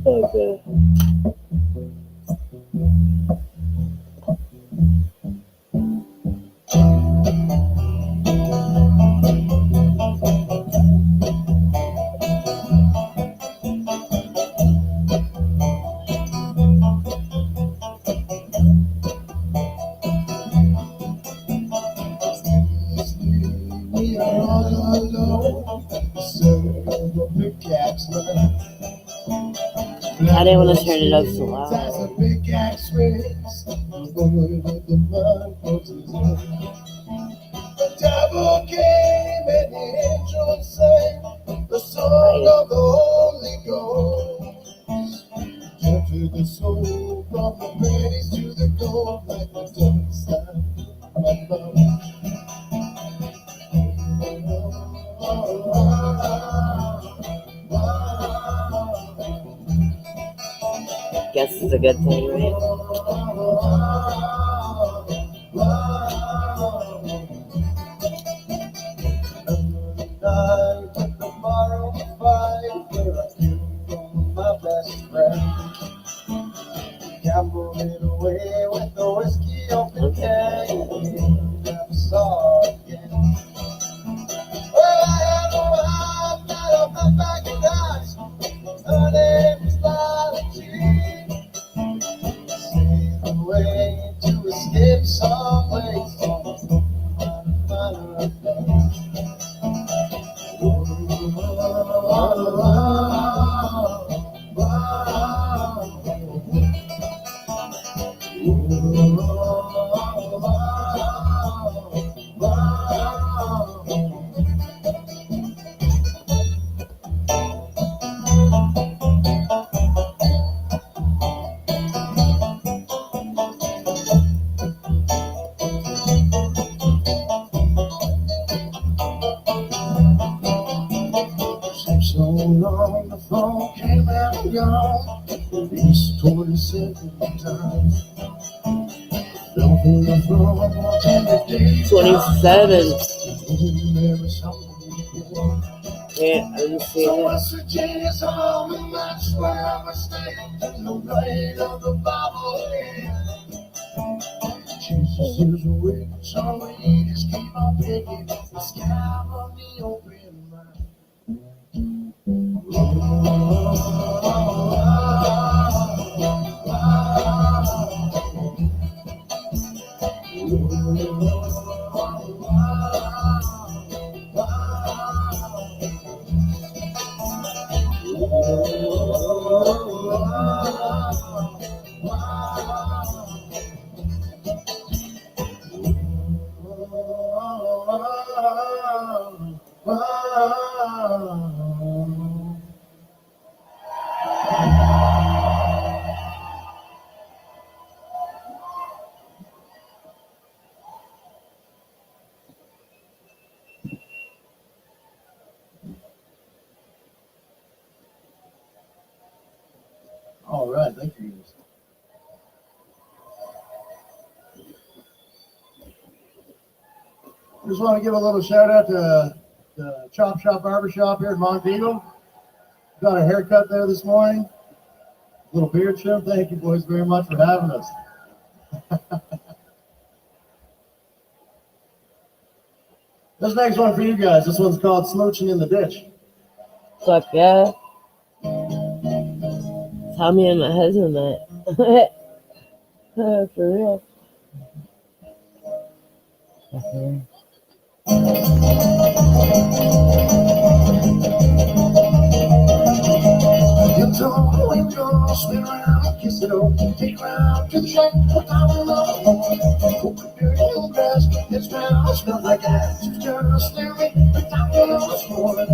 Speaker 1: Okay.
Speaker 5: We are all alone, so the pickaxe line.
Speaker 1: I didn't want to turn it up so loud.
Speaker 5: As a pickaxe race, the mud closes in. The devil came and the angels sang the song of the Holy Ghost. Tempted the soul from the praise to the gold like the dust of my mouth.
Speaker 1: Guess it's a good thing, right?
Speaker 5: Gambled it away with the whiskey open can. Never saw again. Well, I had a wife that of my back and eyes. Her name was Lila G. Sailed away to escape some way from my
Speaker 1: 27. Yeah, I'm seeing
Speaker 5: So
Speaker 1: it.
Speaker 5: West Virginia's home, and that's where I stay. No light of the Bible. Jesus is awake, so we just keep on picking the sky on the open mind. All right, thank you. Just want to give a little shout out to the Chop Shop Barbershop here in Montego. Got a haircut there this morning. Little beard trim. Thank you boys very much for having us. This next one for you guys. This one's called Smooching in the Ditch.
Speaker 1: Fuck yeah. Tommy and my husband met. For real.
Speaker 5: You don't when you spin around, kiss it all, take it around to the shack, put down another one. Open your little glass, it's now smells like ass. You just stare me, put down another one.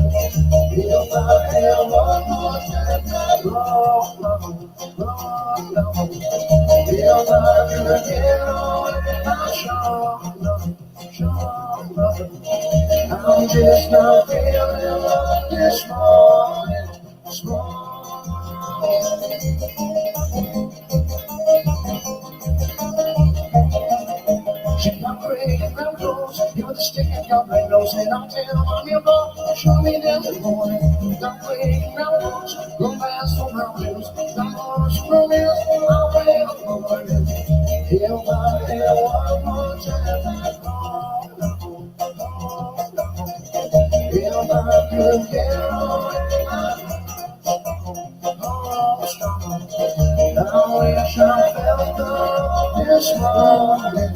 Speaker 5: If I had one more time, if I could get away, I'm just not feeling like this morning. She got great round clothes, you with a stick and got my nose, and I'll tell mommy about, show me them in the morning. Got great round clothes, go fast on mountains, got horse romance, I'll wait up for morning. If I had one more time, I'd call, if I could get away, I wish I felt the this morning.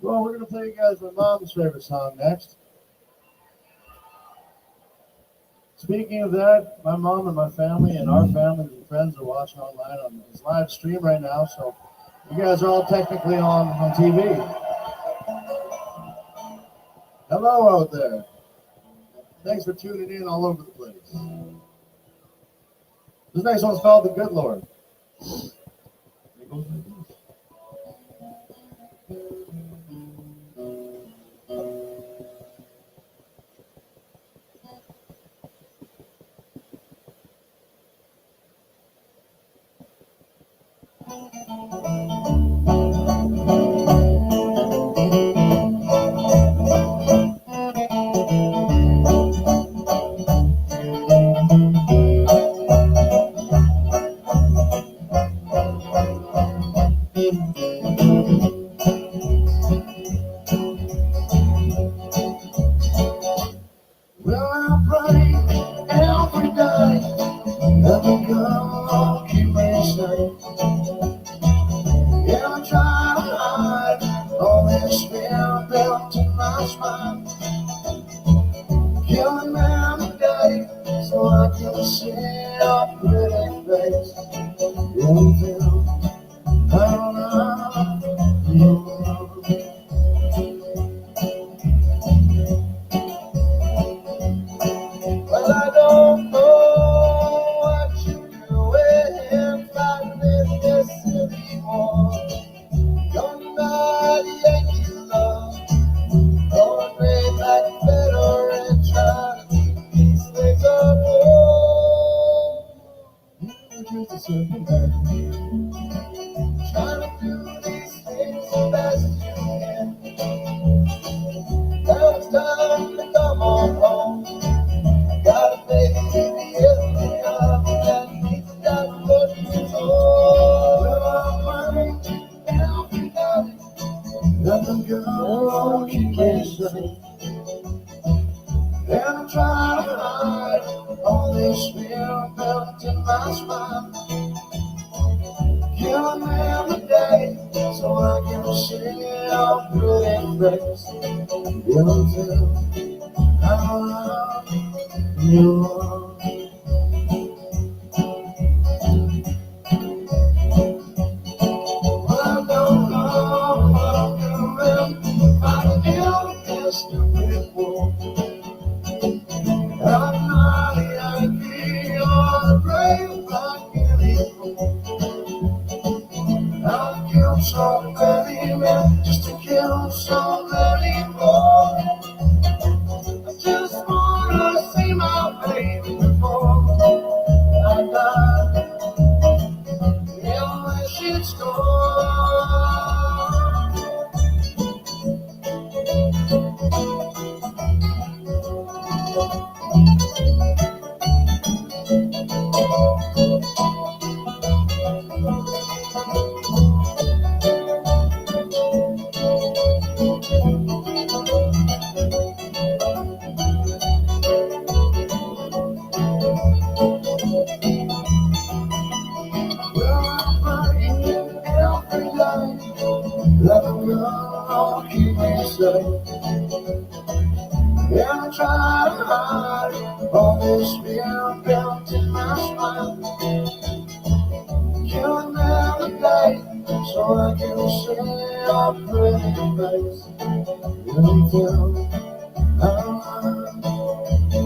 Speaker 5: Well, we're going to play you guys my mom's favorite song next. Speaking of that, my mom and my family and our families and friends are watching online on this live stream right now, so you guys are all technically on TV. Hello out there. Thanks for tuning in all over the place. This next one's called The Good Lord. It goes like this. my smile. Kill a man today so I can see your pretty face. Until I love you. Well, I don't know what you're doing fighting this city war. You're not Yankee love, going way back better and trying to keep these things up. You're just a simple man, trying to do these things the best you can. Now it's time to come on home. Got a baby in the oven that needs that what you told. Well, I'm running everybody, nothing good you can say. And I'm trying to hide all this fear built in my spine. Kill a man today so I can see your pretty face. Until I love you. Well, I don't know what I'm doing, I feel this stupid war. I'm not a Yankee or a brave black anymore. I've killed so many men just to kill so many more. I just wanna see my baby before I die. Yeah, where she's gone. Well, I'm fighting every day. Let them go, keep me safe. And I try to hide all this fear built in my spine. Killing every day so I can see your pretty face. Until I'm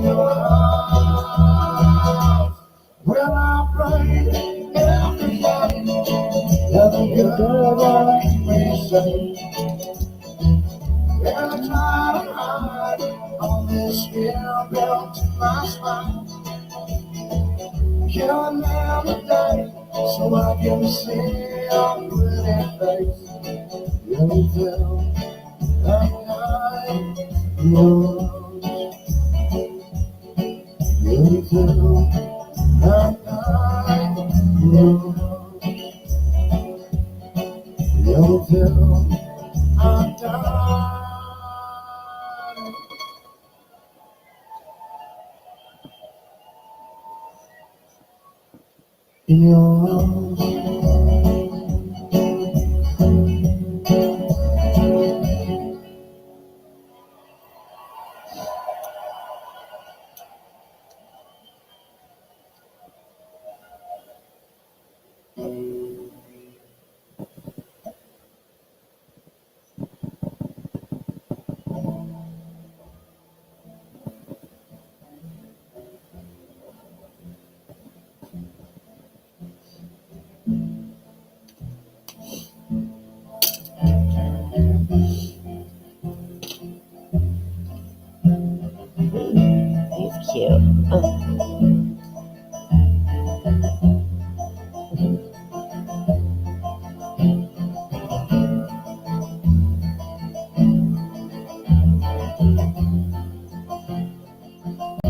Speaker 5: your love. Well, I pray every day that the girl keep me safe. And I try to hide all this fear built in my spine. Killing them today so I can see your pretty face. Until I'm yours. Until I'm yours. Until I'm done. Yours.
Speaker 1: He's cute.